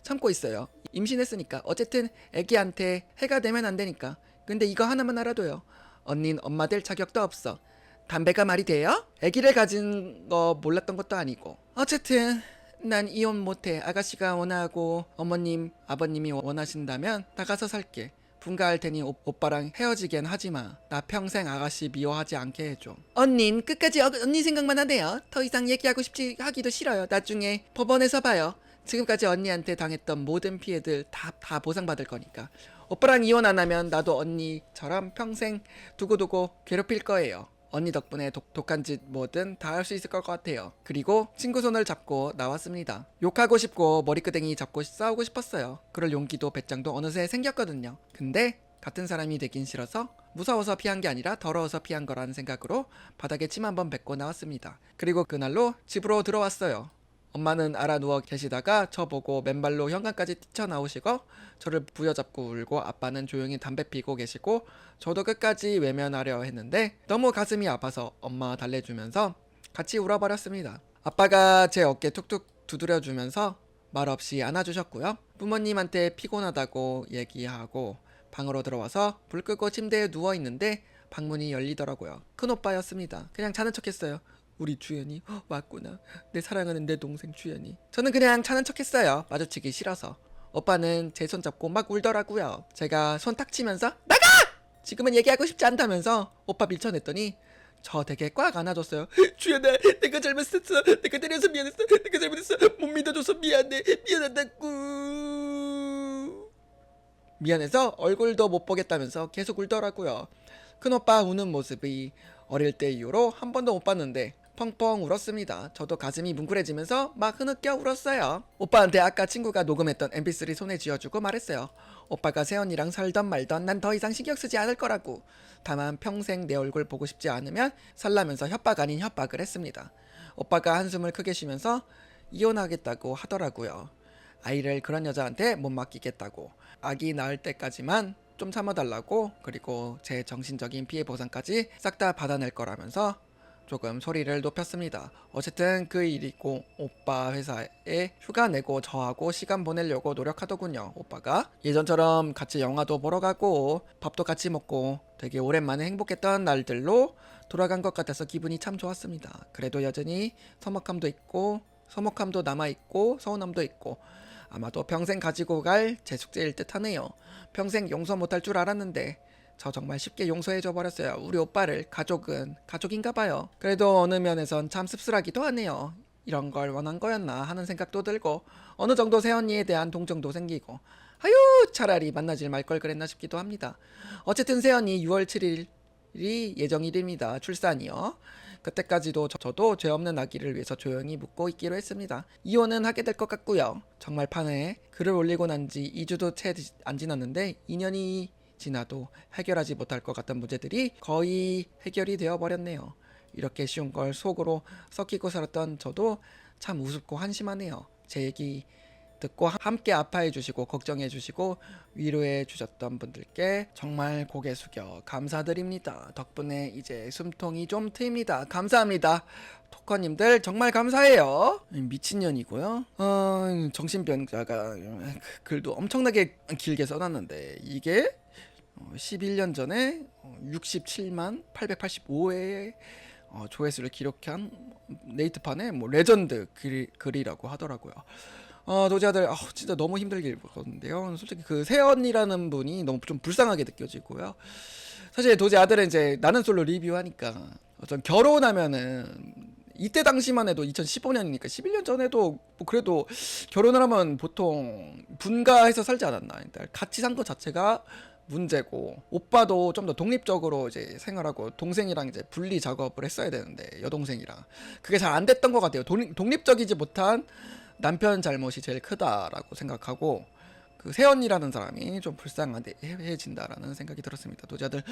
참고 있어요. 임신했으니까. 어쨌든 애기한테 해가 되면 안 되니까. 근데 이거 하나만 알아둬요. 언닌 엄마 될 자격도 없어. 담배가 말이 돼요? 애기를 가진 거 몰랐던 것도 아니고. 어쨌든 난 이혼 못해. 아가씨가 원하고 어머님 아버님이 원하신다면 나가서 살게. 분가할 테니 오빠랑 헤어지긴 하지마. 나 평생 아가씨 미워하지 않게 해줘. 언닌 끝까지 언니 생각만 하네요. 더 이상 얘기하고 싶지 하기도 싫어요. 나중에 법원에서 봐요. 지금까지 언니한테 당했던 모든 피해들 다 보상받을 거니까. 오빠랑 이혼 안 하면 나도 언니처럼 평생 두고두고 괴롭힐 거예요. 언니 덕분에 독한 짓 뭐든 다 할 수 있을 것 같아요. 그리고 친구 손을 잡고 나왔습니다. 욕하고 싶고 머리끄댕이 잡고 싸우고 싶었어요. 그럴 용기도 배짱도 어느새 생겼거든요. 근데 같은 사람이 되긴 싫어서 무서워서 피한 게 아니라 더러워서 피한 거라는 생각으로 바닥에 침 한번 뱉고 나왔습니다. 그리고 그날로 집으로 들어왔어요. 엄마는 알아 누워 계시다가 저보고 맨발로 현관까지 뛰쳐나오시고 저를 부여잡고 울고 아빠는 조용히 담배 피고 계시고 저도 끝까지 외면하려 했는데 너무 가슴이 아파서 엄마 달래주면서 같이 울어버렸습니다. 아빠가 제 어깨 툭툭 두드려주면서 말없이 안아주셨고요. 부모님한테 피곤하다고 얘기하고 방으로 들어와서 불 끄고 침대에 누워있는데 방문이 열리더라고요. 큰오빠였습니다. 그냥 자는 척했어요. 우리 주연이 왔구나. 내 사랑하는 내 동생 주연이. 저는 그냥 자는 척했어요. 마주치기 싫어서. 오빠는 제 손 잡고 막 울더라고요. 제가 손 탁 치면서 나가! 지금은 얘기하고 싶지 않다면서 오빠 밀쳐냈더니 저 되게 꽉 안아줬어요. 주연아, 내가 잘못했어. 내가 때려서 미안했어. 내가 잘못했어. 못 믿어줘서 미안해. 미안하다구. 미안해서 얼굴도 못 보겠다면서 계속 울더라고요. 큰오빠 우는 모습이 어릴 때 이후로 한 번도 못 봤는데 펑펑 울었습니다. 저도 가슴이 뭉클해지면서 막 흐느껴 울었어요. 오빠한테 아까 친구가 녹음했던 mp3 손에 쥐어주고 말했어요. 오빠가 세연이랑 살던 말던 난 더 이상 신경 쓰지 않을 거라고. 다만 평생 내 얼굴 보고 싶지 않으면 살라면서 협박 아닌 협박을 했습니다. 오빠가 한숨을 크게 쉬면서 이혼하겠다고 하더라고요. 아이를 그런 여자한테 못 맡기겠다고. 아기 낳을 때까지만 좀 참아달라고. 그리고 제 정신적인 피해 보상까지 싹 다 받아낼 거라면서 조금 소리를 높였습니다. 어쨌든 그 일이고 오빠 회사에 휴가 내고 저하고 시간 보내려고 노력하더군요. 오빠가 예전처럼 같이 영화도 보러 가고 밥도 같이 먹고 되게 오랜만에 행복했던 날들로 돌아간 것 같아서 기분이 참 좋았습니다. 그래도 여전히 서먹함도 남아있고 서운함도 있고 아마도 평생 가지고 갈 제 숙제일 듯 하네요. 평생 용서 못할 줄 알았는데 저 정말 쉽게 용서해줘 버렸어요. 우리 오빠를. 가족은 가족인가 봐요. 그래도 어느 면에선 참 씁쓸하기도 하네요. 이런 걸 원한 거였나 하는 생각도 들고 어느 정도 새언니에 대한 동정도 생기고 아유 차라리 만나질 말 걸 그랬나 싶기도 합니다. 어쨌든 새언니 6월 7일이 예정일입니다. 출산이요. 그때까지도 저도 죄 없는 아기를 위해서 조용히 묵고 있기로 했습니다. 이혼은 하게 될 것 같고요. 정말 판에 글을 올리고 난 지 2주도 채 안 지났는데 2년이 지나도 해결하지 못할 것 같던 문제들이 거의 해결이 되어 버렸네요. 이렇게 쉬운 걸 속으로 썩히고 살았던 저도 참 우습고 한심하네요. 제 얘기 듣고 함께 아파해 주시고 걱정해 주시고 위로해 주셨던 분들께 정말 고개 숙여 감사드립니다. 덕분에 이제 숨통이 좀 트입니다. 감사합니다. 토커님들 정말 감사해요. 미친년이고요. 정신병자가 글도 엄청나게 길게 써놨는데 이게 11년 전에 67만 885회의 조회수를 기록한 네이트판의 뭐 레전드 글이라고 하더라고요. 도지아들 진짜 너무 힘들게 읽었는데요. 솔직히 그 세연이라는 분이 너무 좀 불쌍하게 느껴지고요. 사실 도지아들은 이제 나는 솔로 리뷰하니까 어떤 결혼하면은 이때 당시만 해도 2015년이니까 11년 전에도 뭐 그래도 결혼을 하면 보통 분가해서 살지 않았나. 그러니까 같이 산 것 자체가 문제고 오빠도 좀 더 독립적으로 이제 생활하고 동생이랑 이제 분리 작업을 했어야 되는데 여동생이랑 그게 잘 안 됐던 것 같아요. 독립적이지 못한 남편 잘못이 제일 크다라고 생각하고 그 세연이라는 사람이 좀 불쌍해진다라는 생각이 들었습니다. 도자들